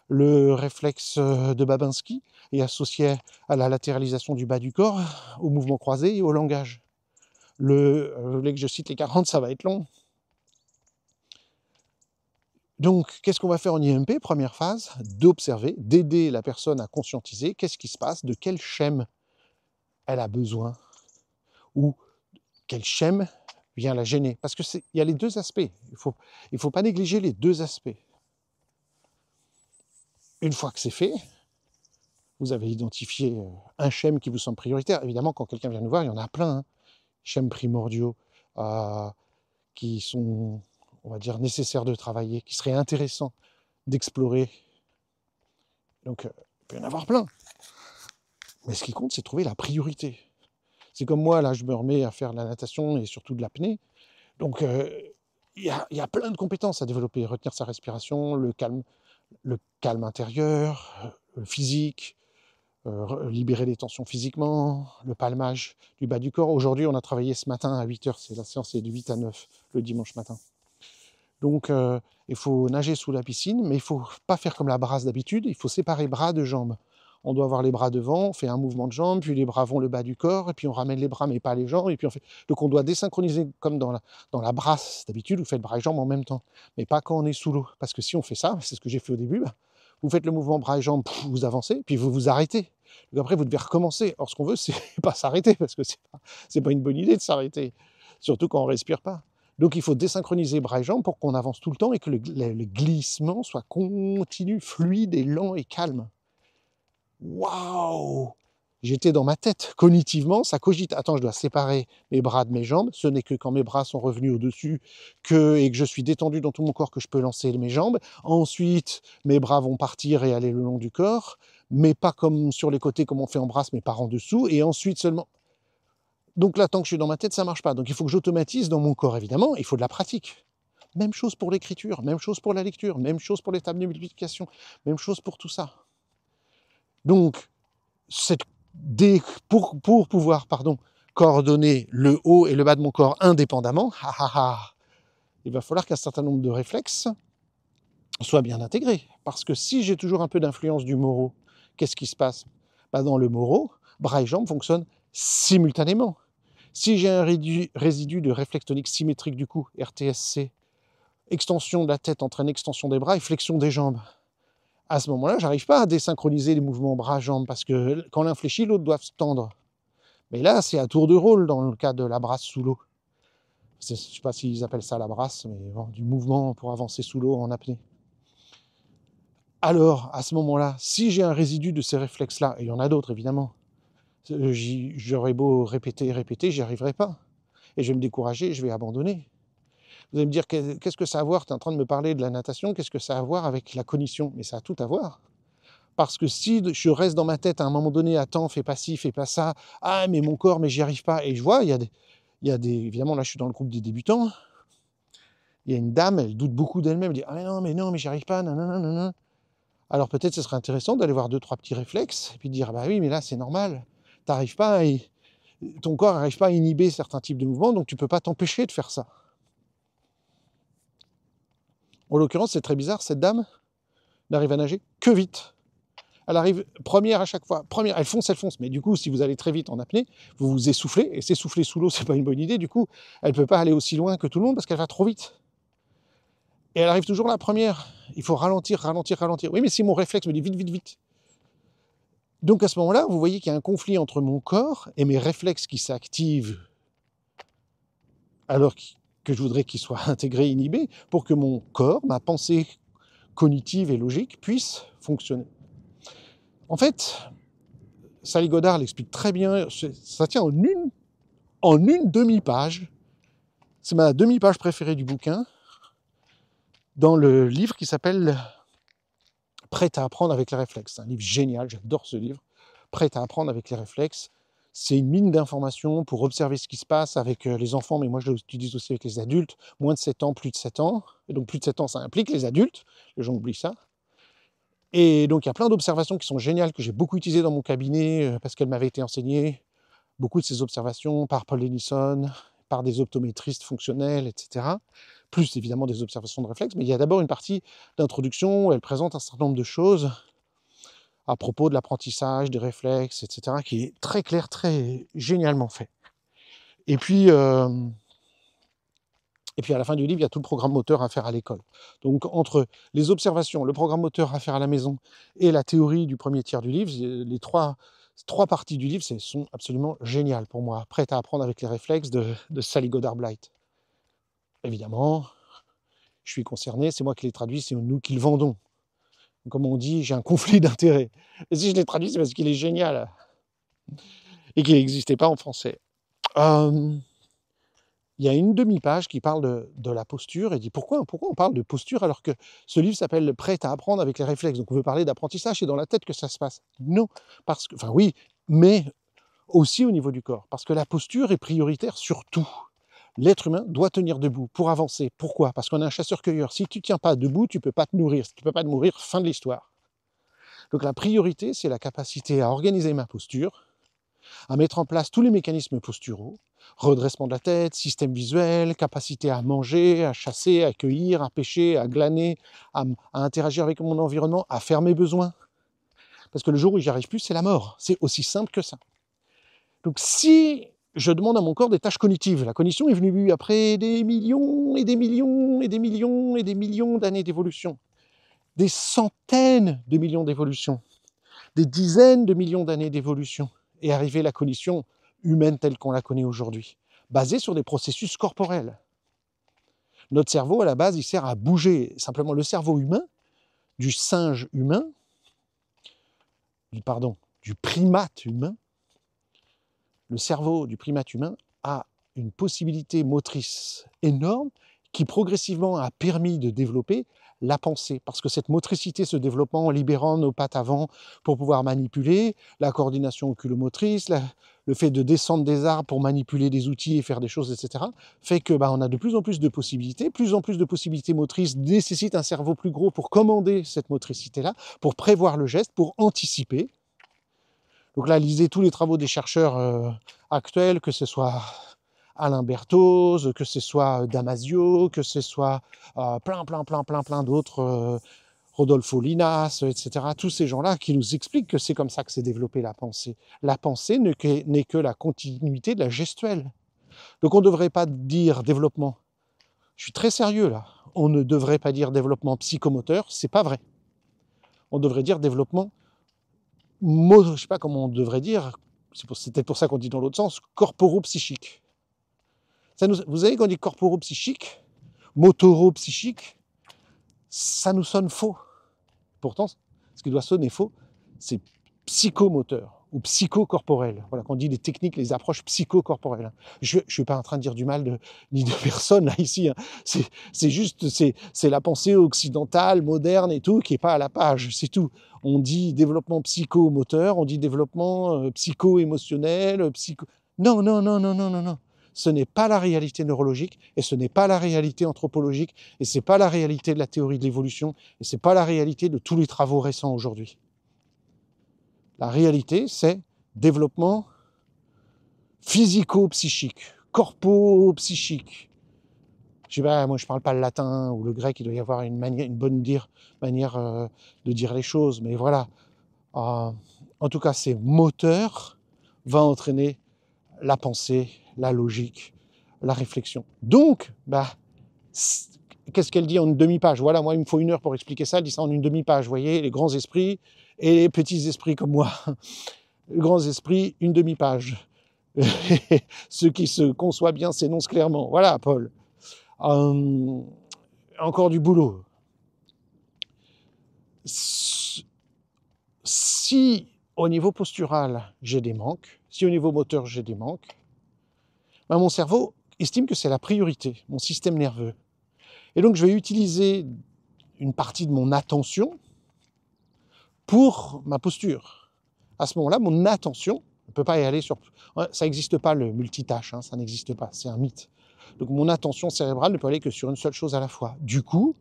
Le réflexe de Babinski est associé à la latéralisation du bas du corps, au mouvement croisé et au langage. Vous voulez que je cite les 40, ça va être long. Donc, qu'est-ce qu'on va faire en IMP? Première phase, d'observer, d'aider la personne à conscientiser qu'est-ce qui se passe, de quel schème elle a besoin, ou quel schème vient la gêner. Parce qu'il y a les deux aspects, il faut pas négliger les deux aspects. Une fois que c'est fait, vous avez identifié un schème qui vous semble prioritaire. Évidemment, quand quelqu'un vient nous voir, il y en a plein, hein. Schèmes primordiaux qui sont, on va dire, nécessaires de travailler, qui seraient intéressants d'explorer. Donc, il peut y en avoir plein. Mais ce qui compte, c'est de trouver la priorité. C'est comme moi, là, je me remets à faire de la natation et surtout de l'apnée. Donc, il y a plein de compétences à développer. Retenir sa respiration, le calme intérieur, le physique, libérer les tensions physiquement, le palmage du bas du corps. Aujourd'hui, on a travaillé ce matin à 8h, la séance est de 8 à 9 le dimanche matin. Donc, il faut nager sous la piscine, mais il ne faut pas faire comme la brasse d'habitude, il faut séparer bras de jambes. On doit avoir les bras devant, on fait un mouvement de jambes, puis les bras vont le bas du corps, et puis on ramène les bras mais pas les jambes, et puis on fait... Donc on doit désynchroniser comme dans la brasse d'habitude, vous faites bras et jambes en même temps, mais pas quand on est sous l'eau, parce que si on fait ça, c'est ce que j'ai fait au début, vous faites le mouvement bras et jambes, vous avancez, puis vous vous arrêtez. Donc après, vous devez recommencer. Or, ce qu'on veut, c'est pas s'arrêter, parce que c'est pas une bonne idée de s'arrêter, surtout quand on respire pas. Donc il faut désynchroniser bras et jambes pour qu'on avance tout le temps et que le glissement soit continu, fluide et lent et calme. Waouh! J'étais dans ma tête, cognitivement, ça cogite. Attends, je dois séparer mes bras de mes jambes. Ce n'est que quand mes bras sont revenus au-dessus et que je suis détendu dans tout mon corps que je peux lancer mes jambes. Ensuite, mes bras vont partir et aller le long du corps, mais pas comme sur les côtés comme on fait en brasse, mais par en dessous. Et ensuite seulement... Donc là, tant que je suis dans ma tête, ça ne marche pas. Donc il faut que j'automatise dans mon corps, évidemment. Il faut de la pratique. Même chose pour l'écriture, même chose pour la lecture, même chose pour les tables de multiplication, même chose pour tout ça. Donc, pour pouvoir coordonner le haut et le bas de mon corps indépendamment, il va falloir qu'un certain nombre de réflexes soient bien intégrés. Parce que si j'ai toujours un peu d'influence du moro, qu'est-ce qui se passe? Dans le moro, bras et jambes fonctionnent simultanément. Si j'ai un résidu de réflexe tonique symétrique du cou, RTSC, extension de la tête entraîne extension des bras et flexion des jambes. À ce moment-là, je n'arrive pas à désynchroniser les mouvements bras-jambes parce que quand l'un fléchit, l'autre doit se tendre. Mais là, c'est à tour de rôle dans le cas de la brasse sous l'eau. Je ne sais pas s'ils appellent ça la brasse, mais bon, du mouvement pour avancer sous l'eau en apnée. alors à ce moment-là, si j'ai un résidu de ces réflexes-là, et il y en a d'autres évidemment, j'aurais beau répéter, répéter, j'y arriverai pas. Et je vais me décourager, je vais abandonner. Vous allez me dire, qu'est-ce que ça a à voir? Tu es en train de me parler de la natation, qu'est-ce que ça a à voir avec la cognition? Mais ça a tout à voir. Parce que si je reste dans ma tête à un moment donné, attends, fais pas ci, fais pas ça, ah mais mon corps, mais j'y arrive pas. Et je vois, évidemment là je suis dans le groupe des débutants, il y a une dame, elle doute beaucoup d'elle-même, elle dit, ah mais non, mais j'y arrive pas, nanana, nanana. Alors peut-être ce serait intéressant d'aller voir 2-3 petits réflexes, et puis de dire, bah oui, mais là c'est normal, t'arrives pas, ton corps n'arrive pas à inhiber certains types de mouvements, donc tu peux pas t'empêcher de faire ça. En l'occurrence, c'est très bizarre, cette dame n'arrive à nager que vite. Elle arrive première à chaque fois. Première, elle fonce. Mais du coup, si vous allez très vite en apnée, vous vous essoufflez. Et s'essouffler sous l'eau, c'est pas une bonne idée. Du coup, elle ne peut pas aller aussi loin que tout le monde parce qu'elle va trop vite. Et elle arrive toujours la première. Il faut ralentir, ralentir, ralentir. Oui, mais si mon réflexe me dit vite, vite, vite. Donc à ce moment-là, vous voyez qu'il y a un conflit entre mon corps et mes réflexes qui s'activent alors que je voudrais qu'ils soient intégrés, inhibés, pour que mon corps, ma pensée cognitive et logique puisse fonctionner. En fait, Sally Godard l'explique très bien, ça tient en une demi-page. C'est ma demi-page préférée du bouquin, dans le livre qui s'appelle « Prêt à apprendre avec les réflexes ». C'est un livre génial, j'adore ce livre. « Prêt à apprendre avec les réflexes ». C'est une mine d'informations pour observer ce qui se passe avec les enfants, mais moi je l'utilise aussi avec les adultes, moins de 7 ans, plus de 7 ans. Et donc plus de 7 ans, ça implique les adultes, les gens oublient ça. Et donc il y a plein d'observations qui sont géniales, que j'ai beaucoup utilisées dans mon cabinet, parce qu'elles m'avaient été enseignées. Beaucoup de ces observations par Paul Denison, par des optométristes fonctionnels, etc. Plus évidemment des observations de réflexes, mais il y a d'abord une partie d'introduction où elle présente un certain nombre de choses à propos de l'apprentissage, des réflexes, etc., qui est très clair, très génialement fait. Et puis à la fin du livre, il y a tout le programme moteur à faire à l'école. Donc entre les observations, le programme moteur à faire à la maison et la théorie du premier tiers du livre, les trois parties du livre sont absolument géniales pour moi. Prêt à apprendre avec les réflexes de Sally Godard-Blight. Évidemment, je suis concerné, c'est moi qui les traduis, c'est nous qui le vendons. Comme on dit, j'ai un conflit d'intérêts. Et si je les traduis, c'est parce qu'il est génial et qu'il n'existait pas en français. Il y a une demi-page qui parle de la posture et dit pourquoi on parle de posture alors que ce livre s'appelle « Prêt à apprendre avec les réflexes ». Donc on veut parler d'apprentissage, c'est dans la tête que ça se passe. Non, parce que, enfin oui, mais aussi au niveau du corps. Parce que la posture est prioritaire sur tout. L'être humain doit tenir debout pour avancer. Pourquoi? Parce qu'on est un chasseur-cueilleur. Si tu ne tiens pas debout, tu ne peux pas te nourrir. Si tu ne peux pas te nourrir, fin de l'histoire. Donc la priorité, c'est la capacité à organiser ma posture, à mettre en place tous les mécanismes posturaux, redressement de la tête, système visuel, capacité à manger, à chasser, à cueillir, à pêcher, à glaner, à interagir avec mon environnement, à faire mes besoins. Parce que le jour où j'y arrive plus, c'est la mort. C'est aussi simple que ça. Donc si je demande à mon corps des tâches cognitives, la cognition est venue après des millions et des millions et des millions et des millions d'années d'évolution, des centaines de millions d'évolutions, des dizaines de millions d'années d'évolution, et arriver la cognition humaine telle qu'on la connaît aujourd'hui, basée sur des processus corporels. Notre cerveau, à la base, il sert à bouger. Simplement, le cerveau humain, du singe humain, du primate humain, le cerveau du primate humain a une possibilité motrice énorme qui progressivement a permis de développer la pensée. Parce que cette motricité se développant en libérant nos pattes avant pour pouvoir manipuler, la coordination oculomotrice, le fait de descendre des arbres pour manipuler des outils et faire des choses, etc., fait que on a de plus en plus de possibilités. Plus en plus de possibilités motrices nécessitent un cerveau plus gros pour commander cette motricité-là, pour prévoir le geste, pour anticiper. Donc là, lisez tous les travaux des chercheurs actuels, que ce soit Alain Berthoz, que ce soit Damasio, que ce soit plein d'autres, Rodolfo Linas, etc. Tous ces gens-là qui nous expliquent que c'est comme ça que s'est développée la pensée. La pensée n'est que la continuité de la gestuelle. Donc on ne devrait pas dire développement. Je suis très sérieux là. On ne devrait pas dire développement psychomoteur, c'est pas vrai. On devrait dire développement je ne sais pas comment on devrait dire, c'est peut-être pour ça qu'on dit dans l'autre sens, corporo-psychique. Vous savez, quand on dit corporo-psychique, motoro-psychique, ça nous sonne faux. Pourtant, ce qui doit sonner faux, c'est psychomoteur ou psychocorporel. Voilà, quand on dit les techniques, les approches psychocorporelles. Je ne suis pas en train de dire du mal ni de personne là ici. Hein. C'est juste, c'est la pensée occidentale, moderne et tout, qui n'est pas à la page, c'est tout. On dit développement psychomoteur, on dit développement psycho-émotionnel, psycho... Non, non, non, non, non, non, non. Ce n'est pas la réalité neurologique, et ce n'est pas la réalité anthropologique, et ce n'est pas la réalité de la théorie de l'évolution, et ce n'est pas la réalité de tous les travaux récents aujourd'hui. La réalité, c'est développement physico-psychique, corpo-psychique. Je sais pas, moi je parle pas le latin ou le grec, il doit y avoir une bonne manière de dire les choses, mais voilà. En tout cas, ces moteurs vont entraîner la pensée, la logique, la réflexion. Donc, qu'est-ce qu'elle dit en une demi-page? Voilà, moi il me faut 1 heure pour expliquer ça, elle dit ça en une demi-page, vous voyez, les grands esprits et les petits esprits comme moi. Les grands esprits, une demi-page. Ceux qui se conçoivent bien s'énoncent clairement. Voilà, Paul. Encore du boulot. Si au niveau postural, j'ai des manques, si au niveau moteur, j'ai des manques, mon cerveau estime que c'est la priorité, mon système nerveux. Et donc, je vais utiliser une partie de mon attention pour ma posture. À ce moment-là, mon attention ne peut pas y aller sur... Ça n'existe pas, le multitâche, hein, ça n'existe pas, c'est un mythe. Donc, mon attention cérébrale ne peut aller que sur une seule chose à la fois. Du coup,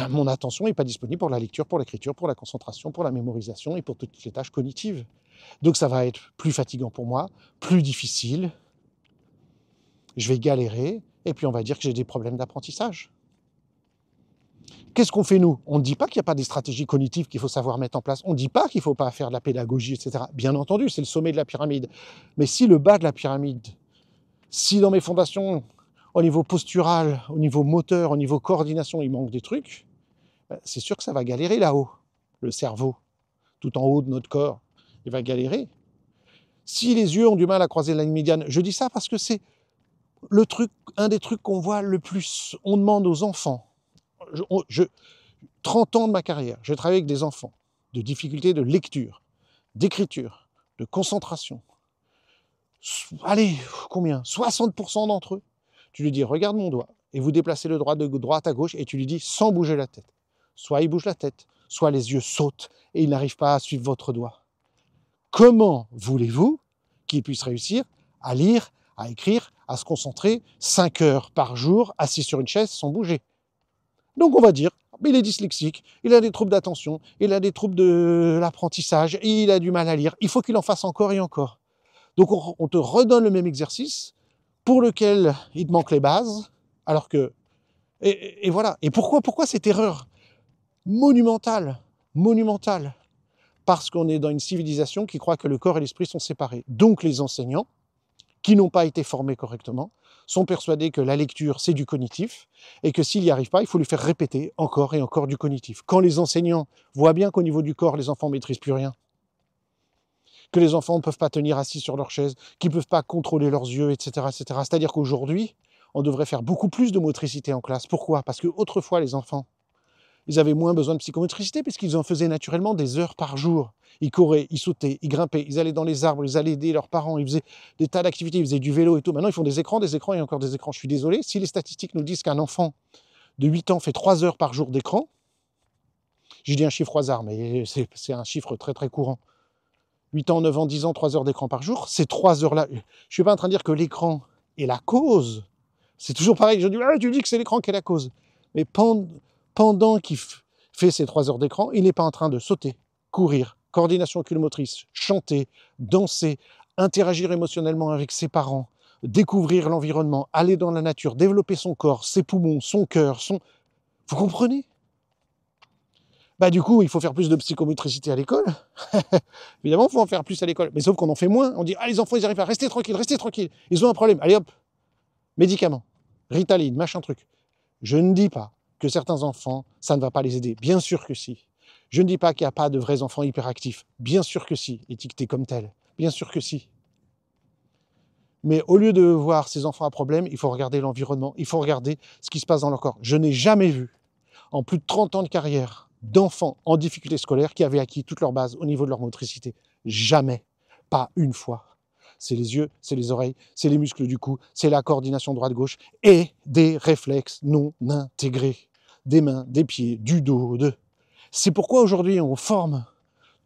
mon attention n'est pas disponible pour la lecture, pour l'écriture, pour la concentration, pour la mémorisation et pour toutes les tâches cognitives. Donc, ça va être plus fatigant pour moi, plus difficile. Je vais galérer, et puis on va dire que j'ai des problèmes d'apprentissage. Qu'est-ce qu'on fait nous? On ne dit pas qu'il n'y a pas des stratégies cognitives qu'il faut savoir mettre en place. On ne dit pas qu'il ne faut pas faire de la pédagogie, etc. Bien entendu, c'est le sommet de la pyramide. Mais si le bas de la pyramide, si dans mes fondations, au niveau postural, au niveau moteur, au niveau coordination, il manque des trucs, c'est sûr que ça va galérer là-haut. Le cerveau, tout en haut de notre corps, il va galérer. Si les yeux ont du mal à croiser la ligne médiane, je dis ça parce que c'est un des trucs qu'on voit le plus. On demande aux enfants. 30 ans de ma carrière, j'ai travaillé avec des enfants, de difficultés de lecture, d'écriture, de concentration. Allez, combien? 60% d'entre eux. Tu lui dis, regarde mon doigt, et vous déplacez le doigt de droite à gauche, et tu lui dis, sans bouger la tête. Soit il bouge la tête, soit les yeux sautent, et il n'arrive pas à suivre votre doigt. Comment voulez-vous qu'il puisse réussir à lire, à écrire, à se concentrer 5 heures par jour, assis sur une chaise, sans bouger? Donc on va dire, il est dyslexique, il a des troubles d'attention, il a des troubles de l'apprentissage, il a du mal à lire, il faut qu'il en fasse encore et encore. Donc on te redonne le même exercice pour lequel il te manque les bases, alors que... Et voilà. Et pourquoi cette erreur monumentale? Parce qu'on est dans une civilisation qui croit que le corps et l'esprit sont séparés. Donc les enseignants, qui n'ont pas été formés correctement, sont persuadés que la lecture, c'est du cognitif, et que s'il n'y arrive pas, il faut lui faire répéter encore et encore du cognitif. Quand les enseignants voient bien qu'au niveau du corps, les enfants ne maîtrisent plus rien, que les enfants ne peuvent pas tenir assis sur leur chaise, qu'ils ne peuvent pas contrôler leurs yeux, etc., etc. C'est-à-dire qu'aujourd'hui, on devrait faire beaucoup plus de motricité en classe. Pourquoi? Parce qu'autrefois, les enfants, ils avaient moins besoin de psychomotricité, puisqu'ils en faisaient naturellement des heures par jour. Ils couraient, ils sautaient, ils grimpaient, ils allaient dans les arbres, ils allaient aider leurs parents, ils faisaient des tas d'activités, ils faisaient du vélo et tout. Maintenant, ils font des écrans et encore des écrans. Je suis désolé, si les statistiques nous disent qu'un enfant de 8 ans fait 3 heures par jour d'écran, j'ai dit un chiffre au hasard, mais c'est un chiffre très très courant. 8 ans, 9 ans, 10 ans, 3 heures d'écran par jour, ces 3 heures-là, je ne suis pas en train de dire que l'écran est la cause. C'est toujours pareil, je dis, tu dis que c'est l'écran qui est la cause. Mais pendant qu'il fait ces 3 heures d'écran, il n'est pas en train de sauter, courir, coordination oculomotrice, chanter, danser, interagir émotionnellement avec ses parents, découvrir l'environnement, aller dans la nature, développer son corps, ses poumons, son cœur, Vous comprenez? Du coup, il faut faire plus de psychomotricité à l'école. Évidemment, il faut en faire plus à l'école. Mais sauf qu'on en fait moins. On dit, les enfants, ils arrivent à rester tranquilles. Ils ont un problème. Allez hop, médicaments, Ritaline, machin truc. Je ne dis pas que certains enfants, ça ne va pas les aider. Bien sûr que si. Je ne dis pas qu'il n'y a pas de vrais enfants hyperactifs. Bien sûr que si, étiquetés comme tels. Bien sûr que si. Mais au lieu de voir ces enfants à problème, il faut regarder l'environnement. Il faut regarder ce qui se passe dans leur corps. Je n'ai jamais vu, en plus de 30 ans de carrière, d'enfants en difficulté scolaire qui avaient acquis toute leur base au niveau de leur motricité. Jamais. Pas une fois. C'est les yeux, c'est les oreilles, c'est les muscles du cou, c'est la coordination droite-gauche et des réflexes non intégrés. Des mains, des pieds, du dos, C'est pourquoi aujourd'hui on forme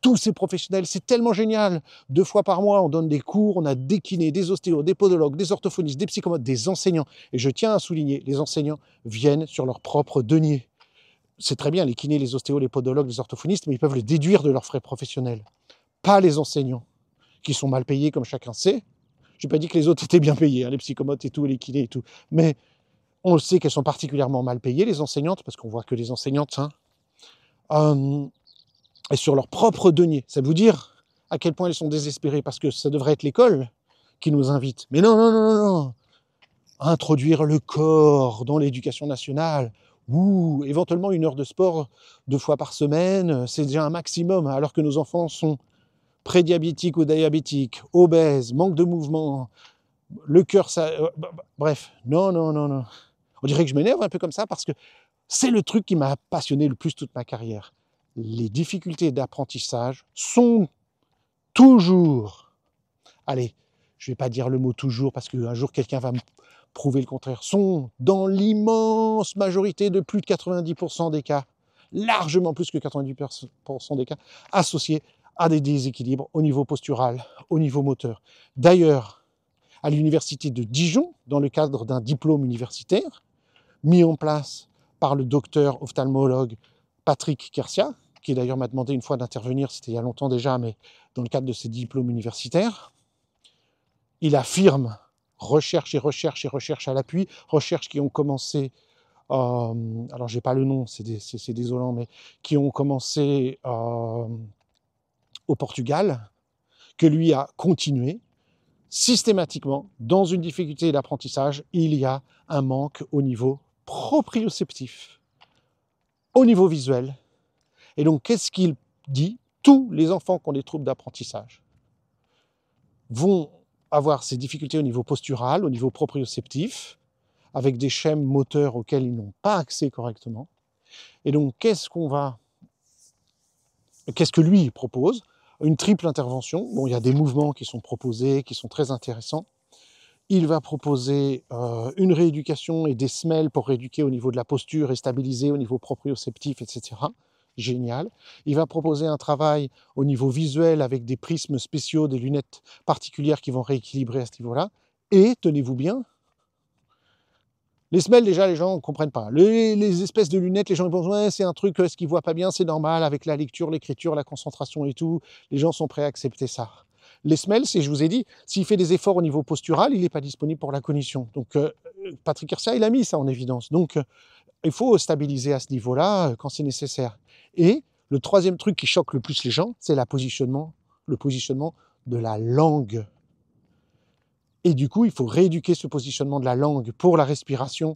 tous ces professionnels, c'est tellement génial. 2 fois par mois, on donne des cours, on a des kinés, des ostéos, des podologues, des orthophonistes, des psychomotes, des enseignants. Et je tiens à souligner, les enseignants viennent sur leur propre denier. C'est très bien, les kinés, les ostéos, les podologues, les orthophonistes, mais ils peuvent le déduire de leurs frais professionnels. Pas les enseignants, qui sont mal payés, comme chacun sait. Je n'ai pas dit que les autres étaient bien payés, hein, les psychomotes et tout, les kinés et tout. Mais on le sait qu'elles sont particulièrement mal payées, les enseignantes, parce qu'on voit que les enseignantes, et sur leur propre denier. Ça veut vous dire à quel point elles sont désespérées, parce que ça devrait être l'école qui nous invite. Mais non, non, non, non, non. Introduire le corps dans l'éducation nationale, ou éventuellement 1 heure de sport 2 fois par semaine, c'est déjà un maximum, alors que nos enfants sont prédiabétiques ou diabétiques, obèses, manque de mouvement, le cœur, ça... bref, non, non, non, non. On dirait que je m'énerve un peu comme ça, parce que c'est le truc qui m'a passionné le plus toute ma carrière. Les difficultés d'apprentissage sont toujours, allez, je ne vais pas dire le mot toujours parce qu'un jour quelqu'un va me prouver le contraire, sont dans l'immense majorité de plus de 90% des cas, largement plus que 90% des cas, associés à des déséquilibres au niveau postural, au niveau moteur. D'ailleurs, à l'université de Dijon, dans le cadre d'un diplôme universitaire, mis en place par le docteur ophtalmologue Patrick Kersia, qui d'ailleurs m'a demandé une fois d'intervenir, c'était il y a longtemps déjà, mais dans le cadre de ses diplômes universitaires, il affirme recherche et recherche et recherche à l'appui, recherches qui ont commencé, alors j'ai pas le nom, c'est désolant, mais qui ont commencé au Portugal, que lui a continué. Systématiquement, dans une difficulté d'apprentissage, il y a un manque au niveau proprioceptif, au niveau visuel. Et donc, qu'est-ce qu'il dit? Tous les enfants qui ont des troubles d'apprentissage vont avoir ces difficultés au niveau postural, au niveau proprioceptif, avec des schèmes moteurs auxquels ils n'ont pas accès correctement. Et donc, qu'est-ce que lui propose? Une triple intervention. Bon, il y a des mouvements qui sont proposés, qui sont très intéressants. Il va proposer une rééducation et des semelles pour rééduquer au niveau de la posture et stabiliser au niveau proprioceptif, etc. Génial. Il va proposer un travail au niveau visuel avec des prismes spéciaux, des lunettes particulières qui vont rééquilibrer à ce niveau-là. Et, tenez-vous bien, les semelles, déjà, les gens ne comprennent pas. Les espèces de lunettes, les gens pensent, ouais, c'est un truc, ce qu'ils ne voient pas bien, c'est normal, avec la lecture, l'écriture, la concentration et tout. Les gens sont prêts à accepter ça. Les semelles, c'est, je vous ai dit, s'il fait des efforts au niveau postural, il n'est pas disponible pour la cognition. Donc, Patrick Kersia, il a mis ça en évidence. Donc, il faut stabiliser à ce niveau-là quand c'est nécessaire. Et le troisième truc qui choque le plus les gens, c'est le positionnement de la langue. Et du coup, il faut rééduquer ce positionnement de la langue pour la respiration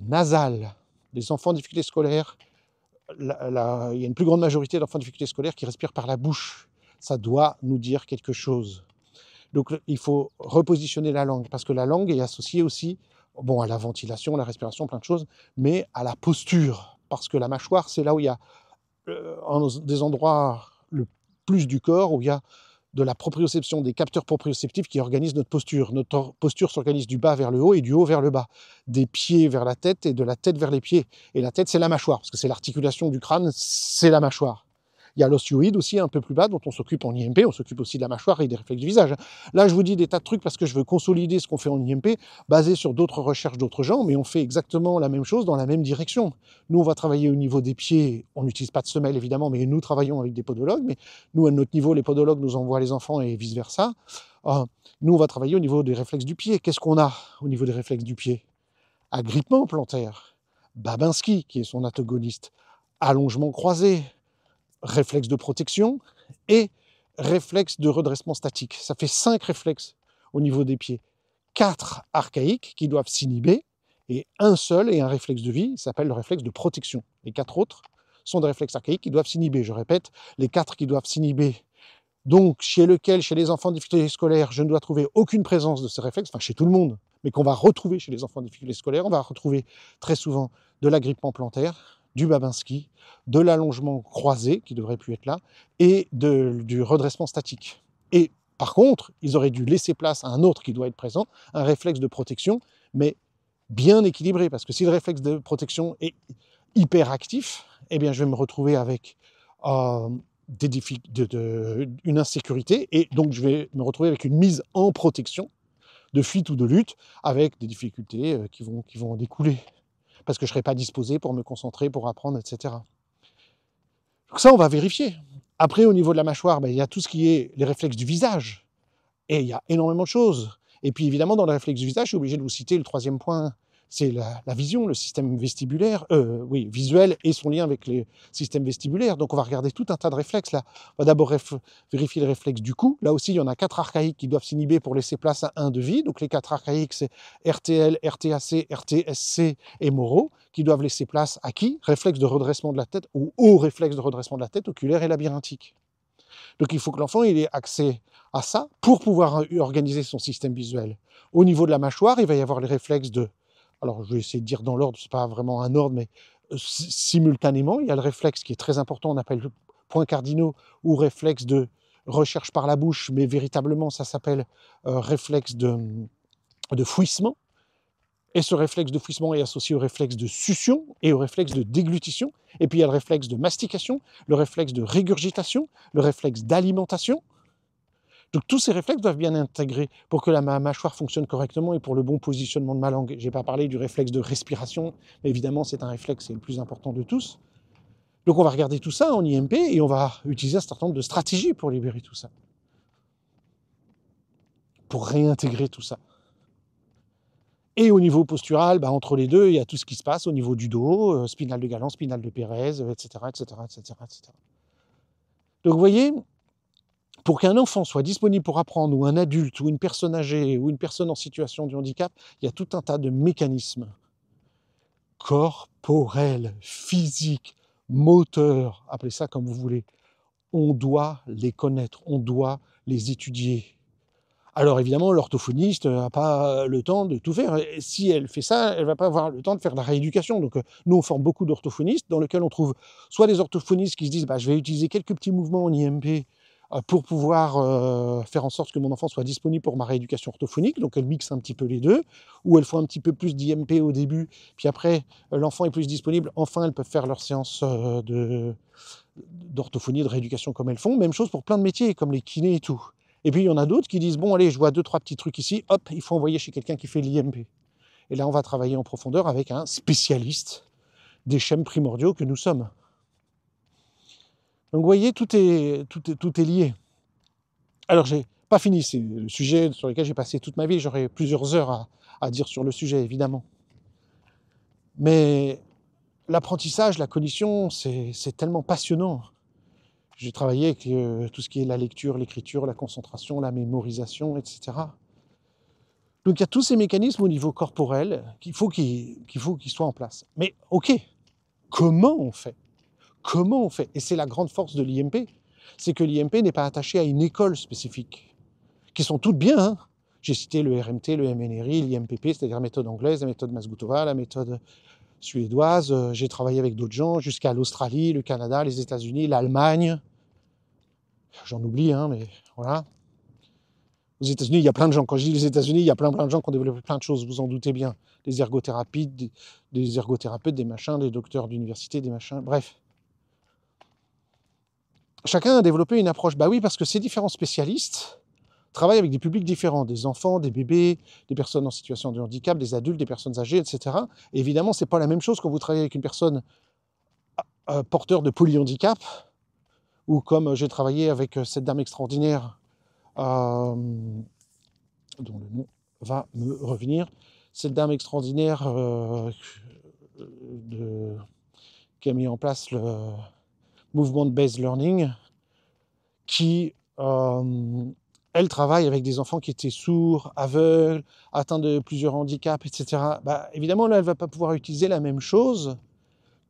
nasale. Les enfants en difficulté scolaire, il y a une plus grande majorité d'enfants en difficulté scolaire qui respirent par la bouche. Ça doit nous dire quelque chose. Donc, il faut repositionner la langue, parce que la langue est associée aussi, bon, à la ventilation, la respiration, plein de choses, mais à la posture, parce que la mâchoire, c'est là où il y a des endroits le plus du corps où il y a de la proprioception, des capteurs proprioceptifs qui organisent notre posture. Notre posture s'organise du bas vers le haut et du haut vers le bas, des pieds vers la tête et de la tête vers les pieds. Et la tête, c'est la mâchoire, parce que c'est l'articulation du crâne, c'est la mâchoire. Il y a l'osioïde aussi, un peu plus bas, dont on s'occupe en IMP, on s'occupe aussi de la mâchoire et des réflexes du visage. Là, je vous dis des tas de trucs parce que je veux consolider ce qu'on fait en IMP, basé sur d'autres recherches d'autres gens, mais on fait exactement la même chose dans la même direction. Nous, on va travailler au niveau des pieds, on n'utilise pas de semelle évidemment, mais nous travaillons avec des podologues, mais nous, à notre niveau, les podologues nous envoient les enfants et vice-versa. Nous, on va travailler au niveau des réflexes du pied. Qu'est-ce qu'on a au niveau des réflexes du pied? Agrippement plantaire, Babinski, qui est son antagoniste, allongement croisé, réflexe de protection et réflexe de redressement statique. Ça fait 5 réflexes au niveau des pieds. 4 archaïques qui doivent s'inhiber et un seul et un réflexe de vie, s'appelle le réflexe de protection. Les 4 autres sont des réflexes archaïques qui doivent s'inhiber. Je répète, les 4 qui doivent s'inhiber. Donc, chez les enfants en difficulté scolaire, je ne dois trouver aucune présence de ces réflexes, enfin chez tout le monde, mais qu'on va retrouver chez les enfants en difficulté scolaire, on va retrouver très souvent de l'agrippement plantaire, du Babinski, de l'allongement croisé, qui ne devrait plus être là, et du redressement statique. Et par contre, ils auraient dû laisser place à un autre qui doit être présent, un réflexe de protection, mais bien équilibré, parce que si le réflexe de protection est hyper actif, eh bien je vais me retrouver avec une insécurité, et donc je vais me retrouver avec une mise en protection de fuite ou de lutte, avec des difficultés qui vont en découler, parce que je ne serai pas disposé pour me concentrer, pour apprendre, etc. Donc ça, on va vérifier. Après, au niveau de la mâchoire, il y a tout ce qui est les réflexes du visage, et il y a énormément de choses. Et puis évidemment, dans les réflexes du visage, je suis obligé de vous citer le troisième point, c'est la vision, le système vestibulaire, visuel et son lien avec les systèmes vestibulaires. Donc on va regarder tout un tas de réflexes là. On va d'abord vérifier les réflexes du cou. Là aussi, il y en a 4 archaïques qui doivent s'inhiber pour laisser place à un de vie. Donc les 4 archaïques, c'est RTL, RTAC, RTSC et Moro, qui doivent laisser place à qui? Réflexe de redressement de la tête, ou au réflexe de redressement de la tête, oculaire et labyrinthique. Donc il faut que l'enfant ait accès à ça pour pouvoir organiser son système visuel. Au niveau de la mâchoire, il va y avoir les réflexes de... Alors je vais essayer de dire dans l'ordre, c'est pas vraiment un ordre, mais simultanément, il y a le réflexe qui est très important, on appelle points cardinaux, ou réflexe de recherche par la bouche, mais véritablement ça s'appelle réflexe de fouissement. Et ce réflexe de fouissement est associé au réflexe de succion et au réflexe de déglutition. Et puis il y a le réflexe de mastication, le réflexe de régurgitation, le réflexe d'alimentation. Donc tous ces réflexes doivent bien intégrer pour que la mâchoire fonctionne correctement et pour le bon positionnement de ma langue. Je n'ai pas parlé du réflexe de respiration, mais évidemment c'est un réflexe, c'est le plus important de tous. Donc on va regarder tout ça en IMP et on va utiliser un certain nombre de stratégies pour libérer tout ça. Pour réintégrer tout ça. Et au niveau postural, entre les deux, il y a tout ce qui se passe au niveau du dos, spinale de Galant, spinale de Pérez, etc., etc., etc., etc. Donc vous voyez, pour qu'un enfant soit disponible pour apprendre, ou un adulte, ou une personne âgée, ou une personne en situation de handicap, il y a tout un tas de mécanismes corporels, physiques, moteurs, appelez ça comme vous voulez. On doit les connaître, on doit les étudier. Alors évidemment, l'orthophoniste n'a pas le temps de tout faire. Et si elle fait ça, elle ne va pas avoir le temps de faire de la rééducation. Donc nous, on forme beaucoup d'orthophonistes, dans lesquels on trouve soit des orthophonistes qui se disent je vais utiliser quelques petits mouvements en IMP pour pouvoir faire en sorte que mon enfant soit disponible pour ma rééducation orthophonique. Donc elle mixe un petit peu les deux, ou elles font un petit peu plus d'IMP au début, puis après, l'enfant est plus disponible. Enfin, elles peuvent faire leur séance d'orthophonie, de rééducation comme elles font. Même chose pour plein de métiers, comme les kinés et tout. Et puis il y en a d'autres qui disent, bon allez, je vois 2-3 petits trucs ici, hop, il faut envoyer chez quelqu'un qui fait l'IMP. Et là, on va travailler en profondeur avec un spécialiste des schèmes primordiaux que nous sommes. Donc vous voyez, tout est lié. Alors j'ai pas fini, c'est le sujet sur lequel j'ai passé toute ma vie, j'aurais plusieurs heures à dire sur le sujet, évidemment. Mais l'apprentissage, la cognition, c'est tellement passionnant. J'ai travaillé avec tout ce qui est la lecture, l'écriture, la concentration, la mémorisation, etc. Donc il y a tous ces mécanismes au niveau corporel qu'il faut qu'ils soient en place. Mais ok, comment on fait? Comment on fait? Et c'est la grande force de l'IMP, c'est que l'IMP n'est pas attaché à une école spécifique, qui sont toutes bien, hein. J'ai cité le RMT, le MNRI, l'IMPP, c'est-à-dire la méthode anglaise, la méthode Masgutova, la méthode suédoise. J'ai travaillé avec d'autres gens, jusqu'à l'Australie, le Canada, les États-Unis, l'Allemagne. J'en oublie, hein, mais voilà. Aux États-Unis, il y a plein de gens. Quand je dis les États-Unis, il y a plein de gens qui ont développé plein de choses, vous en doutez bien. Des ergothérapeutes, des machins, des docteurs d'université, des machins, bref. Chacun a développé une approche. Oui, parce que ces différents spécialistes travaillent avec des publics différents, des enfants, des bébés, des personnes en situation de handicap, des adultes, des personnes âgées, etc. Et évidemment, ce n'est pas la même chose quand vous travaillez avec une personne porteur de polyhandicap, ou comme j'ai travaillé avec cette dame extraordinaire, dont le nom va me revenir, cette dame extraordinaire qui a mis en place le Movement-Based Learning, qui, elle, travaille avec des enfants qui étaient sourds, aveugles, atteints de plusieurs handicaps, etc. Évidemment, là, elle ne va pas pouvoir utiliser la même chose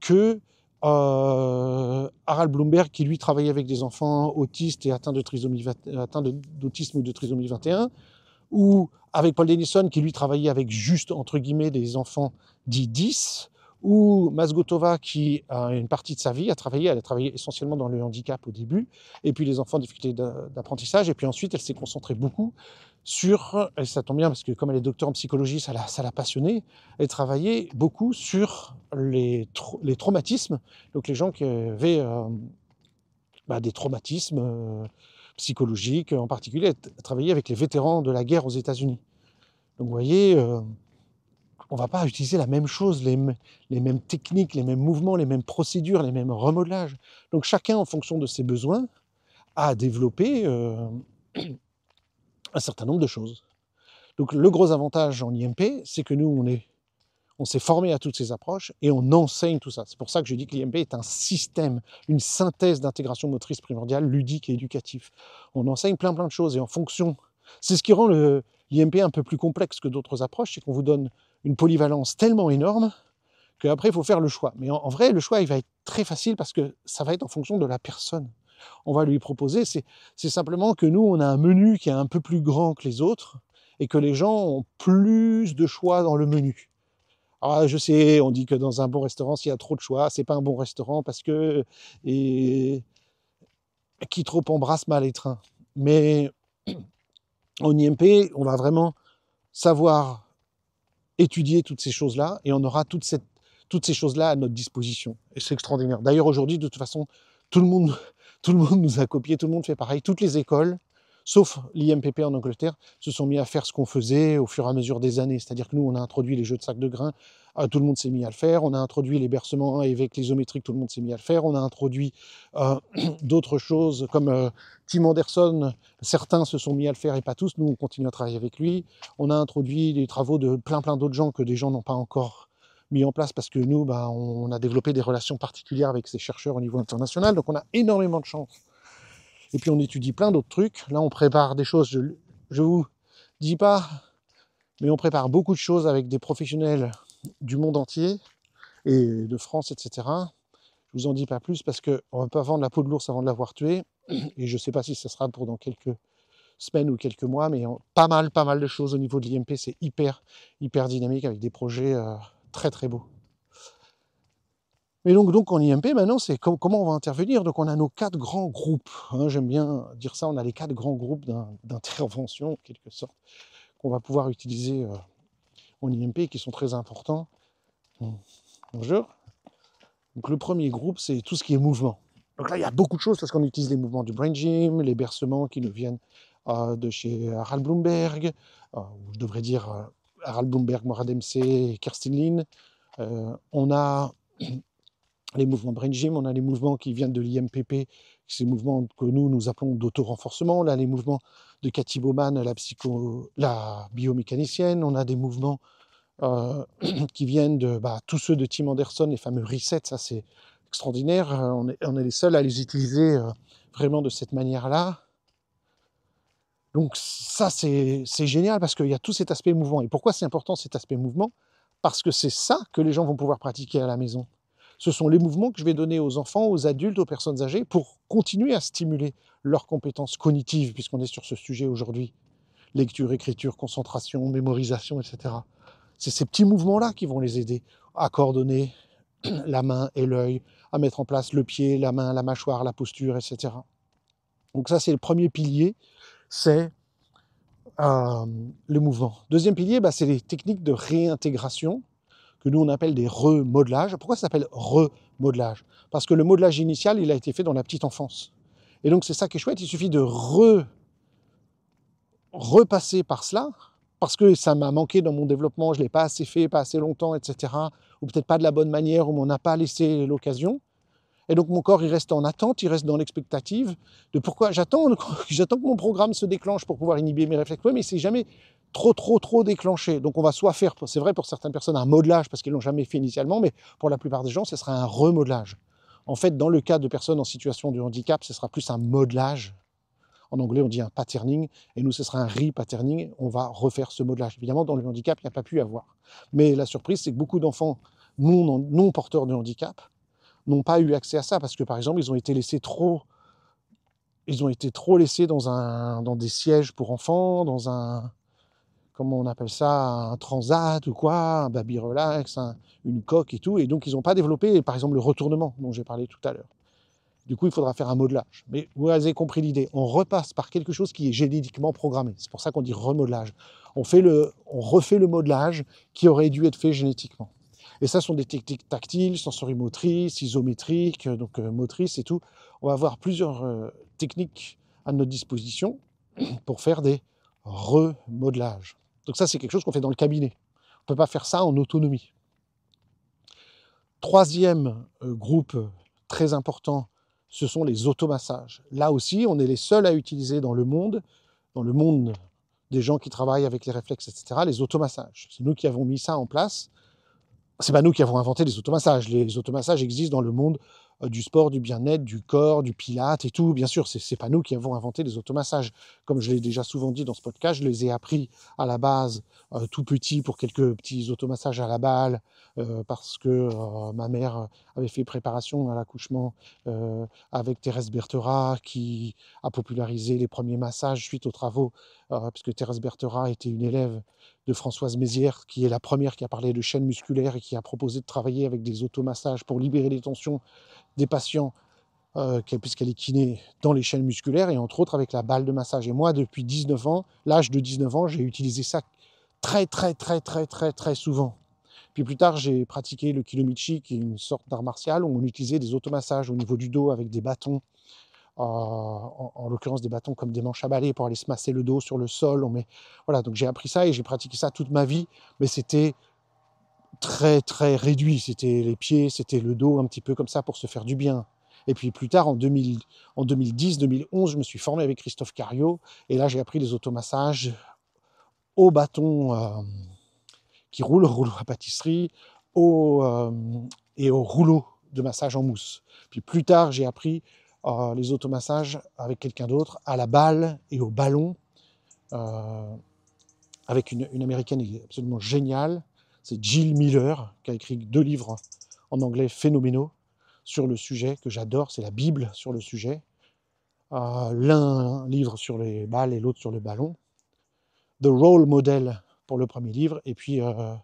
que Harald Bloomberg, qui lui travaillait avec des enfants autistes et atteints d'autisme ou de trisomie 21, ou avec Paul Denison, qui lui travaillait avec juste, entre guillemets, des enfants dits 10, ou Mazgotova qui a une partie de sa vie elle a travaillé essentiellement dans le handicap au début, et puis les enfants en difficulté d'apprentissage, et puis ensuite elle s'est concentrée beaucoup sur, et ça tombe bien parce que comme elle est docteur en psychologie, ça l'a passionnée, elle travaillait beaucoup sur les traumatismes, donc les gens qui avaient des traumatismes psychologiques, en particulier elle travaillait avec les vétérans de la guerre aux États-Unis. Donc vous voyez, on ne va pas utiliser la même chose, les mêmes techniques, les mêmes mouvements, les mêmes procédures, les mêmes remodelages. Donc chacun, en fonction de ses besoins, a développé un certain nombre de choses. Donc le gros avantage en IMP, c'est que nous, on s'est formé à toutes ces approches et on enseigne tout ça. C'est pour ça que je dis que l'IMP est un système, une synthèse d'intégration motrice primordiale, ludique et éducatif. On enseigne plein de choses et en fonction... C'est ce qui rend l'IMP un peu plus complexe que d'autres approches, c'est qu'on vous donne une polyvalence tellement énorme qu'après, il faut faire le choix. Mais en vrai, le choix, il va être très facile parce que ça va être en fonction de la personne. On va lui proposer, c'est simplement que nous, on a un menu qui est un peu plus grand que les autres et que les gens ont plus de choix dans le menu. Alors, je sais, on dit que dans un bon restaurant, s'il y a trop de choix, c'est pas un bon restaurant parce que qui trop embrasse mal étreint. Mais en IMP, on va vraiment savoir étudier toutes ces choses-là et on aura toutes ces choses-là à notre disposition. Et c'est extraordinaire. D'ailleurs, aujourd'hui, de toute façon, tout le monde nous a copié, tout le monde fait pareil. Toutes les écoles, sauf l'IMPP en Angleterre, se sont mis à faire ce qu'on faisait au fur et à mesure des années. C'est-à-dire que nous, on a introduit les jeux de sacs de grains, tout le monde s'est mis à le faire. On a introduit les bercements avec l'isométrique, tout le monde s'est mis à le faire. On a introduit d'autres choses comme Tim Anderson, certains se sont mis à le faire et pas tous. Nous, on continue à travailler avec lui. On a introduit des travaux de plein d'autres gens que des gens n'ont pas encore mis en place parce que nous, on a développé des relations particulières avec ces chercheurs au niveau international. Donc, on a énormément de chance. Et puis, on étudie plein d'autres trucs. Là, on prépare des choses, je vous dis pas, mais on prépare beaucoup de choses avec des professionnels du monde entier et de France, etc. Je vous en dis pas plus parce qu'on va pas vendre la peau de l'ours avant de l'avoir tué. Et je ne sais pas si ça sera pour dans quelques semaines ou quelques mois, mais pas mal de choses au niveau de l'IMP. C'est hyper dynamique avec des projets très beaux. Mais donc en IMP, maintenant, c'est comment on va intervenir. Donc on a nos 4 grands groupes. J'aime bien dire ça, on a les 4 grands groupes d'intervention, en quelque sorte, qu'on va pouvoir utiliser en IMP et qui sont très importants. Bonjour. Donc le premier groupe, c'est tout ce qui est mouvement. Donc là, il y a beaucoup de choses parce qu'on utilise les mouvements du Brain Gym, les bercements qui nous viennent de chez Harald Blumberg, ou je devrais dire Harald Blumberg, Morad MC et Kerstin Lin. On a les mouvements Brain Gym, on a les mouvements qui viennent de l'IMPP, ces mouvements que nous appelons d'auto-renforcement. Là, les mouvements de Cathy Bowman, la biomécanicienne. On a des mouvements qui viennent de tous ceux de Tim Anderson, les fameux resets. Ça, c'est extraordinaire. On est les seuls à les utiliser vraiment de cette manière-là. Donc ça, c'est génial parce qu'il y a tout cet aspect mouvement. Et pourquoi c'est important cet aspect mouvement? Parce que c'est ça que les gens vont pouvoir pratiquer à la maison. Ce sont les mouvements que je vais donner aux enfants, aux adultes, aux personnes âgées pour continuer à stimuler leurs compétences cognitives, puisqu'on est sur ce sujet aujourd'hui. Lecture, écriture, concentration, mémorisation, etc. C'est ces petits mouvements-là qui vont les aider à coordonner la main et l'œil, à mettre en place le pied, la main, la mâchoire, la posture, etc. Donc ça, c'est le premier pilier, c'est le mouvement. Deuxième pilier, c'est les techniques de réintégration, que nous on appelle des remodelages. Pourquoi ça s'appelle remodelage? Parce que le modelage initial, il a été fait dans la petite enfance. Et donc c'est ça qui est chouette, il suffit de repasser par cela, parce que ça m'a manqué dans mon développement, je ne l'ai pas assez fait, pas assez longtemps, etc. Ou peut-être pas de la bonne manière, ou on n'a pas laissé l'occasion. Et donc mon corps, il reste en attente, il reste dans l'expectative de pourquoi j'attends que mon programme se déclenche pour pouvoir inhiber mes réflexes, mais c'est jamais trop déclenché. Donc on va soit faire, c'est vrai pour certaines personnes, un modelage parce qu'ils l'ont jamais fait initialement, mais pour la plupart des gens, ce sera un remodelage. En fait, dans le cas de personnes en situation de handicap, ce sera plus un modelage. En anglais, on dit un patterning, et nous, ce sera un repatterning. On va refaire ce modelage. Évidemment, dans le handicap, il n'y a pas pu y avoir. Mais la surprise, c'est que beaucoup d'enfants non porteurs de handicap n'ont pas eu accès à ça, parce que, par exemple, ils ont été trop laissés dans des sièges pour enfants, comment on appelle ça, un transat ou quoi, un baby relax, une coque et tout. Et donc, ils n'ont pas développé, par exemple, le retournement dont j'ai parlé tout à l'heure. Du coup, il faudra faire un modelage. Mais vous avez compris l'idée. On repasse par quelque chose qui est génétiquement programmé. C'est pour ça qu'on dit remodelage. On refait le modelage qui aurait dû être fait génétiquement. Et ça, ce sont des techniques tactiles, sensorimotrices, isométriques, donc motrices et tout. On va avoir plusieurs techniques à notre disposition pour faire des remodelages. Donc ça, c'est quelque chose qu'on fait dans le cabinet. On ne peut pas faire ça en autonomie. Troisième groupe très important, ce sont les automassages. Là aussi, on est les seuls à utiliser dans le monde des gens qui travaillent avec les réflexes, etc., les automassages. C'est nous qui avons mis ça en place. C'est pas nous qui avons inventé les automassages. Les automassages existent dans le monde du sport, du bien-être, du corps, du pilate et tout. Bien sûr, c'est pas nous qui avons inventé les automassages. Comme je l'ai déjà souvent dit dans ce podcast, je les ai appris à la base tout petit pour quelques petits automassages à la balle parce que ma mère avait fait préparation à l'accouchement avec Thérèse Berthera qui a popularisé les premiers massages suite aux travaux puisque Thérèse Berthera était une élève de Françoise Mézières, qui est la première qui a parlé de chaînes musculaires et qui a proposé de travailler avec des automassages pour libérer les tensions des patients, puisqu'elle est kiné, dans les chaînes musculaires, et entre autres avec la balle de massage. Et moi, depuis 19 ans, l'âge de 19 ans, j'ai utilisé ça très souvent. Puis plus tard, j'ai pratiqué le kilomichi, qui est une sorte d'art martial, où on utilisait des automassages au niveau du dos avec des bâtons, en l'occurrence des bâtons comme des manches à balai pour aller se masser le dos sur le sol. Voilà, donc j'ai appris ça et j'ai pratiqué ça toute ma vie, mais c'était très réduit. C'était les pieds, c'était le dos, un petit peu comme ça pour se faire du bien. Et puis plus tard, en 2010, 2011, je me suis formé avec Christophe Cario, et là j'ai appris les automassages au bâton qui roule, au rouleau à pâtisserie, et au rouleau de massage en mousse. Puis plus tard, j'ai appris les automassages avec quelqu'un d'autre, à la balle et au ballon, avec une américaine absolument géniale, c'est Jill Miller, qui a écrit 2 livres en anglais phénoménaux sur le sujet, que j'adore, c'est la Bible sur le sujet. L'un livre sur les balles et l'autre sur le ballon. The Role Model pour le premier livre, et puis un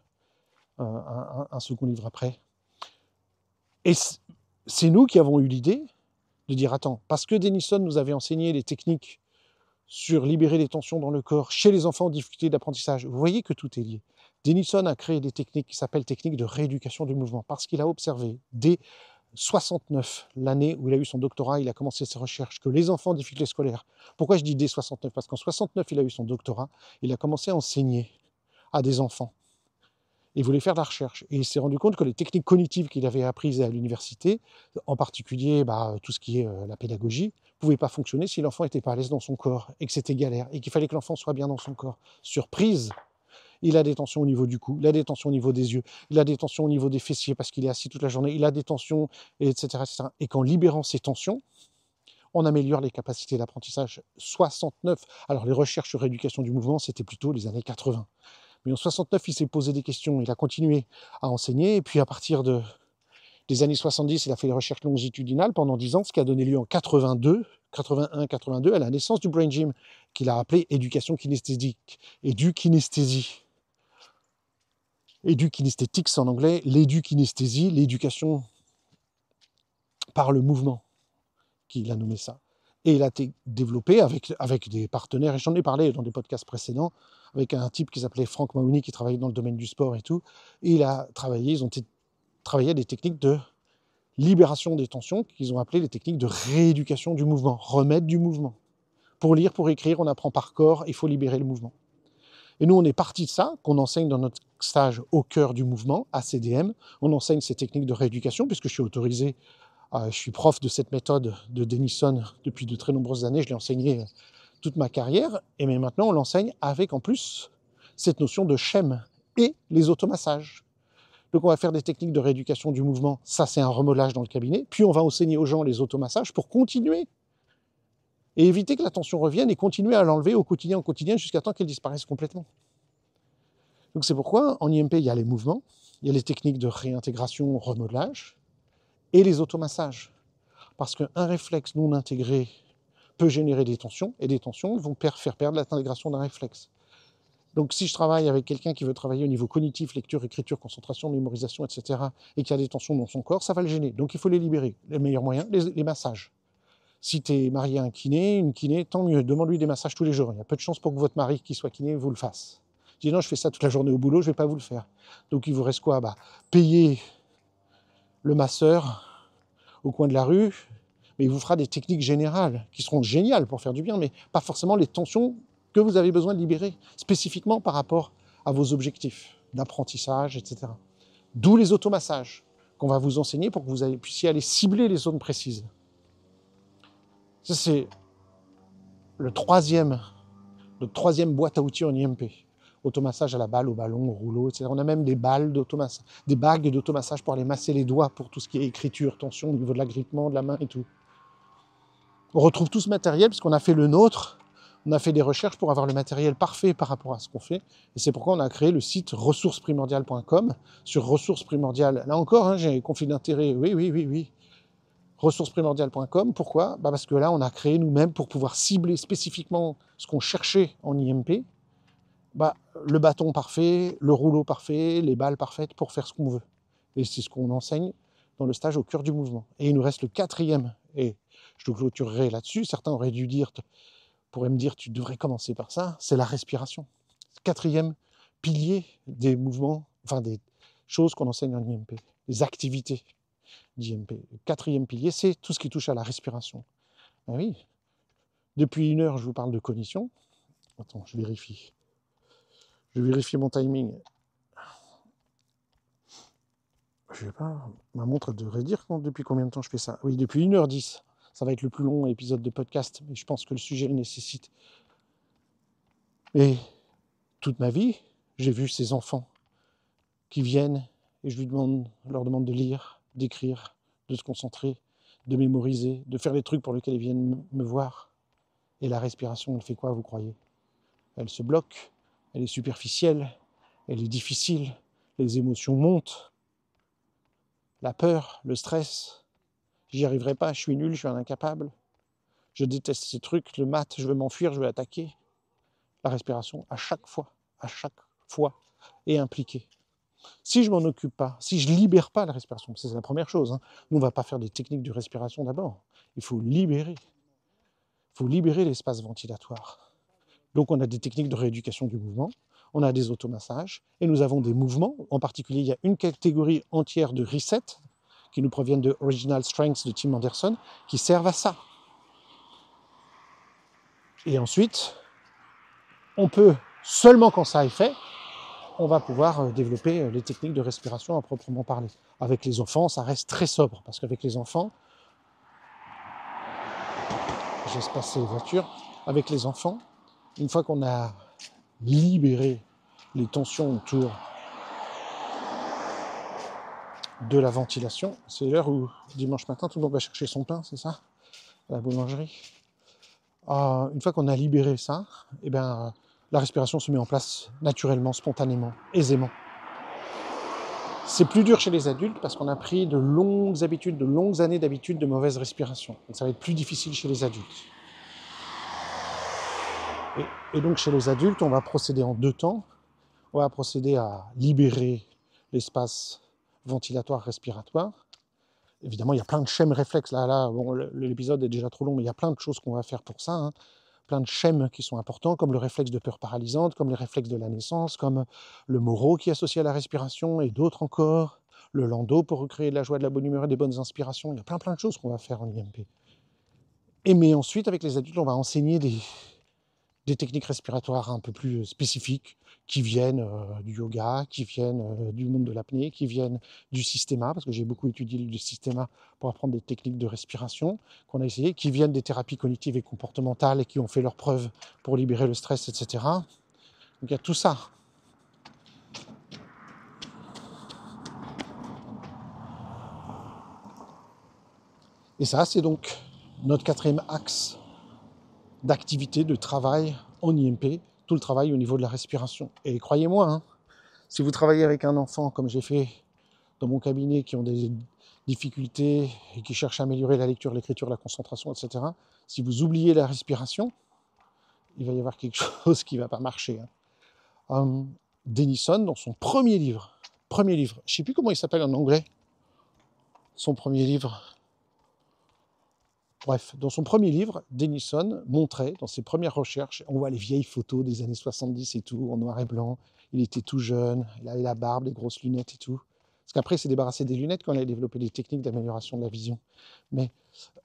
second livre après. Et c'est nous qui avons eu l'idée de dire, attends, parce que Denison nous avait enseigné les techniques sur libérer les tensions dans le corps chez les enfants en difficulté d'apprentissage. Vous voyez que tout est lié. Denison a créé des techniques qui s'appellent techniques de rééducation du mouvement, parce qu'il a observé dès 69, l'année où il a eu son doctorat, il a commencé ses recherches, que les enfants en difficulté scolaire, pourquoi je dis dès 69? Parce qu'en 69, il a eu son doctorat, il a commencé à enseigner à des enfants. Il voulait faire de la recherche. Et il s'est rendu compte que les techniques cognitives qu'il avait apprises à l'université, en particulier tout ce qui est la pédagogie, ne pouvaient pas fonctionner si l'enfant n'était pas à l'aise dans son corps, et que c'était galère, et qu'il fallait que l'enfant soit bien dans son corps. Surprise, il a des tensions au niveau du cou, il a des tensions au niveau des yeux, il a des tensions au niveau des fessiers parce qu'il est assis toute la journée, il a des tensions, etc. etc. Et qu'en libérant ces tensions, on améliore les capacités d'apprentissage. 69. Alors les recherches sur l'éducation du mouvement, c'était plutôt les années 80. Mais en 69, il s'est posé des questions, il a continué à enseigner, et puis à partir des années 70, il a fait des recherches longitudinales pendant 10 ans, ce qui a donné lieu en 81, 82, à la naissance du Brain Gym, qu'il a appelé éducation kinesthésique, et du kinesthésie. Edukinesthétics en anglais, l'édukinesthésie, l'éducation par le mouvement, qu'il a nommé ça. Et il a été développé avec des partenaires, et j'en ai parlé dans des podcasts précédents, avec un type qui s'appelait Franck Mahoney, qui travaillait dans le domaine du sport et tout. Et ils ont travaillé des techniques de libération des tensions, qu'ils ont appelées les techniques de rééducation du mouvement, remettre du mouvement. Pour lire, pour écrire, on apprend par corps, il faut libérer le mouvement. Et nous, on est parti de ça, qu'on enseigne dans notre stage au cœur du mouvement, ACDM. On enseigne ces techniques de rééducation, puisque je suis autorisé. Je suis prof de cette méthode de Denison depuis de très nombreuses années. Je l'ai enseigné toute ma carrière. Et mais maintenant, on l'enseigne avec, en plus, cette notion de schème et les automassages. Donc, on va faire des techniques de rééducation du mouvement. Ça, c'est un remodelage dans le cabinet. Puis, on va enseigner aux gens les automassages pour continuer et éviter que la tension revienne et continuer à l'enlever au quotidien, jusqu'à temps qu'elle disparaisse complètement. Donc c'est pourquoi en IMP, il y a les mouvements, il y a les techniques de réintégration, remodelage, et les automassages. Parce qu'un réflexe non intégré peut générer des tensions, et des tensions vont faire perdre l'intégration d'un réflexe. Donc si je travaille avec quelqu'un qui veut travailler au niveau cognitif, lecture, écriture, concentration, mémorisation, etc., et qui a des tensions dans son corps, ça va le gêner. Donc il faut les libérer. Le meilleur moyen, les massages. Si tu es marié à un kiné, une kiné, tant mieux, demande-lui des massages tous les jours. Il y a peu de chances pour que votre mari qui soit kiné vous le fasse. Je dis non, je fais ça toute la journée au boulot, je ne vais pas vous le faire. Donc il vous reste quoi? Payer le masseur au coin de la rue, mais il vous fera des techniques générales qui seront géniales pour faire du bien, mais pas forcément les tensions que vous avez besoin de libérer, spécifiquement par rapport à vos objectifs d'apprentissage, etc. D'où les automassages qu'on va vous enseigner pour que vous puissiez aller cibler les zones précises. Ça, c'est notre troisième boîte à outils en IMP. Automassage à la balle, au ballon, au rouleau, etc. On a même des balles d'automassage, des bagues d'automassage pour aller masser les doigts pour tout ce qui est écriture, tension au niveau de l'agrippement, de la main et tout. On retrouve tout ce matériel puisqu'on a fait le nôtre, on a fait des recherches pour avoir le matériel parfait par rapport à ce qu'on fait. Et c'est pourquoi on a créé le site ressourcesprimordiales.com. Sur ressources primordiales, là encore, j'ai un conflit d'intérêt, oui. Ressourcesprimordiales.com, pourquoi? Parce que là, on a créé nous-mêmes pour pouvoir cibler spécifiquement ce qu'on cherchait en IMP. Le bâton parfait, le rouleau parfait, les balles parfaites pour faire ce qu'on veut. Et c'est ce qu'on enseigne dans le stage au cœur du mouvement. Et il nous reste le quatrième, et je te clôturerai là-dessus, certains pourraient me dire, tu devrais commencer par ça, c'est la respiration. Quatrième pilier des mouvements, enfin des choses qu'on enseigne en IMP, des activités d'IMP. Le quatrième pilier, c'est tout ce qui touche à la respiration. Ben oui, depuis 1 heure, je vous parle de cognition. Attends, je vérifie. Je vérifie mon timing. Je sais pas, ma montre devrait dire depuis combien de temps je fais ça. Oui, depuis 1h10. Ça va être le plus long épisode de podcast, mais je pense que le sujet le nécessite. Et toute ma vie, j'ai vu ces enfants qui viennent et je leur demande de lire, d'écrire, de se concentrer, de mémoriser, de faire les trucs pour lesquels ils viennent me voir. Et la respiration, elle fait quoi, vous croyez? Elle se bloque, elle est superficielle, elle est difficile, les émotions montent, la peur, le stress, j'y arriverai pas, je suis nul, je suis un incapable, je déteste ces trucs, le maths, je veux m'enfuir, je veux attaquer. La respiration, à chaque fois, est impliquée. Si je m'en occupe pas, si je libère pas la respiration, c'est la première chose, nous on va pas faire des techniques de respiration d'abord, il faut libérer l'espace ventilatoire. Donc on a des techniques de rééducation du mouvement, on a des automassages, et nous avons des mouvements, en particulier il y a une catégorie entière de reset, qui nous proviennent de Original Strengths de Tim Anderson, qui servent à ça. Et ensuite, on peut, seulement quand ça est fait, on va pouvoir développer les techniques de respiration à proprement parler. Avec les enfants, ça reste très sobre, parce qu'avec les enfants, je laisse passer les voitures, avec les enfants, une fois qu'on a libéré les tensions autour de la ventilation, c'est l'heure où dimanche matin tout le monde va chercher son pain, c'est ça, à la boulangerie. Une fois qu'on a libéré ça, la respiration se met en place naturellement, spontanément, aisément. C'est plus dur chez les adultes parce qu'on a pris de longues années d'habitude de mauvaise respiration. Donc ça va être plus difficile chez les adultes. Et donc chez les adultes, on va procéder en 2 temps. On va procéder à libérer l'espace ventilatoire respiratoire. Évidemment, il y a plein de schèmes réflexes. L'épisode est déjà trop long, mais il y a plein de choses qu'on va faire pour ça. Plein de schèmes qui sont importants, comme le réflexe de peur paralysante, comme les réflexes de la naissance, comme le Moro qui est associé à la respiration, et d'autres encore. Le Lando pour recréer de la joie, de la bonne humeur et des bonnes inspirations. Il y a plein de choses qu'on va faire en IMP. Mais ensuite, avec les adultes, on va enseigner des techniques respiratoires un peu plus spécifiques qui viennent du yoga, qui viennent du monde de l'apnée, qui viennent du systéma, parce que j'ai beaucoup étudié le systéma pour apprendre des techniques de respiration qu'on a essayé, qui viennent des thérapies cognitives et comportementales et qui ont fait leurs preuves pour libérer le stress, etc. Donc il y a tout ça. Et ça, c'est donc notre 4e axe d'activité, de travail en IMP, tout le travail au niveau de la respiration. Et croyez-moi, si vous travaillez avec un enfant, comme j'ai fait dans mon cabinet, qui ont des difficultés et qui cherchent à améliorer la lecture, l'écriture, la concentration, etc., si vous oubliez la respiration, il va y avoir quelque chose qui ne va pas marcher. Denison, dans son premier livre, je ne sais plus comment il s'appelle en anglais, son premier livre. Bref, dans son premier livre, Denison montrait, dans ses premières recherches, on voit les vieilles photos des années 70 et tout, en noir et blanc. Il était tout jeune, il avait la barbe, les grosses lunettes et tout. Parce qu'après, il s'est débarrassé des lunettes quand il a développé des techniques d'amélioration de la vision. Mais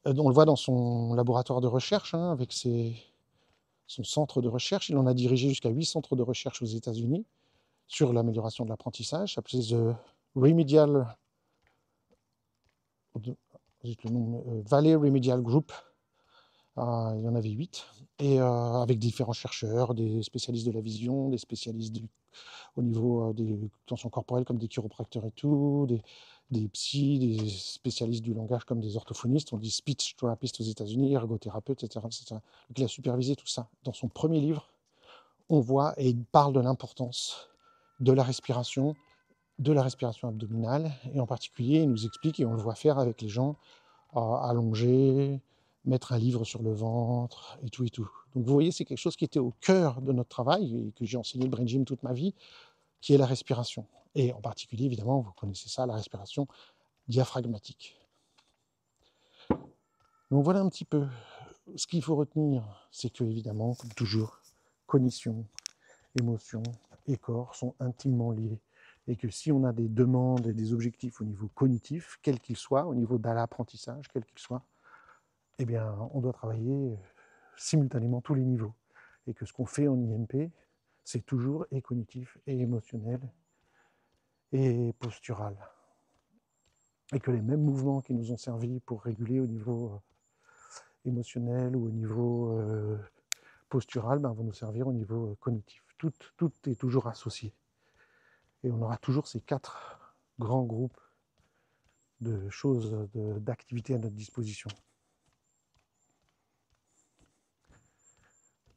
on le voit dans son laboratoire de recherche, hein, avec son centre de recherche. Il en a dirigé jusqu'à 8 centres de recherche aux États-Unis sur l'amélioration de l'apprentissage. Ça s'appelait The Remedial, Valley Remedial Group. Il y en avait 8, et avec différents chercheurs, des spécialistes de la vision, des spécialistes au niveau des tensions corporelles comme des chiropracteurs et tout, des psys, des spécialistes du langage comme des orthophonistes, on dit speech therapist aux États-Unis, ergothérapeutes, etc., etc. Donc il a supervisé tout ça. Dans son premier livre, on voit, et il parle de l'importance de la respiration abdominale, et en particulier, il nous explique, et on le voit faire avec les gens, allongés, mettre un livre sur le ventre, et tout et tout. Donc vous voyez, c'est quelque chose qui était au cœur de notre travail, et que j'ai enseigné le brain gym toute ma vie, qui est la respiration. Et en particulier, évidemment, vous connaissez ça, la respiration diaphragmatique. Donc voilà un petit peu. Ce qu'il faut retenir, c'est que, évidemment, comme toujours, cognition, émotion et corps sont intimement liés. Et que si on a des demandes et des objectifs au niveau cognitif, quel qu'il soit, au niveau de l'apprentissage, quel qu'il soit, eh bien, on doit travailler simultanément tous les niveaux. Et que ce qu'on fait en IMP, c'est toujours et cognitif, et émotionnel, et postural. Et que les mêmes mouvements qui nous ont servi pour réguler au niveau émotionnel ou au niveau postural vont nous servir au niveau cognitif. Tout est toujours associé. Et on aura toujours ces 4 grands groupes de choses, d'activités à notre disposition.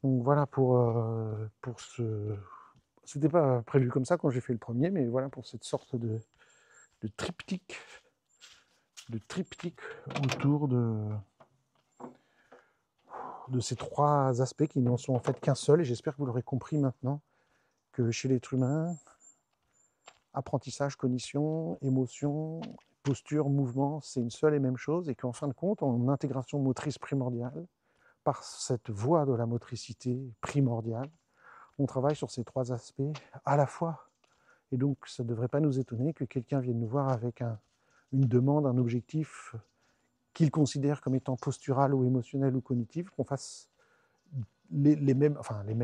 Donc voilà pour ce... C'était pas prévu comme ça quand j'ai fait le premier, mais voilà pour cette sorte de triptyque autour de ces 3 aspects qui n'en sont en fait qu'un seul, et j'espère que vous l'aurez compris maintenant, que chez l'être humain, apprentissage, cognition, émotion, posture, mouvement, c'est une seule et même chose, et qu'en fin de compte, en intégration motrice primordiale, par cette voie de la motricité primordiale, on travaille sur ces 3 aspects à la fois. Et donc, ça ne devrait pas nous étonner que quelqu'un vienne nous voir avec une demande, un objectif qu'il considère comme étant postural ou émotionnel ou cognitif, qu'on fasse les mêmes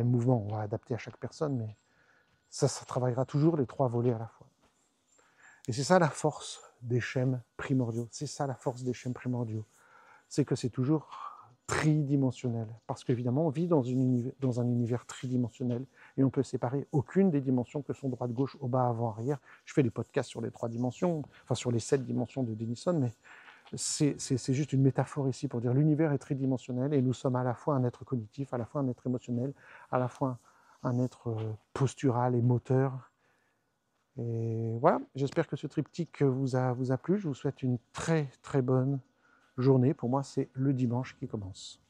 mouvements, on va adapter à chaque personne, mais ça travaillera toujours les 3 volets à la fois. Et c'est ça la force des schèmes primordiaux, c'est que c'est toujours tridimensionnel, parce qu'évidemment on vit dans un univers tridimensionnel, et on peut séparer aucune des dimensions que sont droite, gauche, au bas, avant, arrière. Je fais des podcasts sur les 3 dimensions, enfin sur les 7 dimensions de Denison, mais c'est juste une métaphore ici pour dire l'univers est tridimensionnel, et nous sommes à la fois un être cognitif, à la fois un être émotionnel, à la fois un être postural et moteur. Et voilà, j'espère que ce triptyque vous a plu. Je vous souhaite une très très bonne journée. Pour moi, c'est le dimanche qui commence.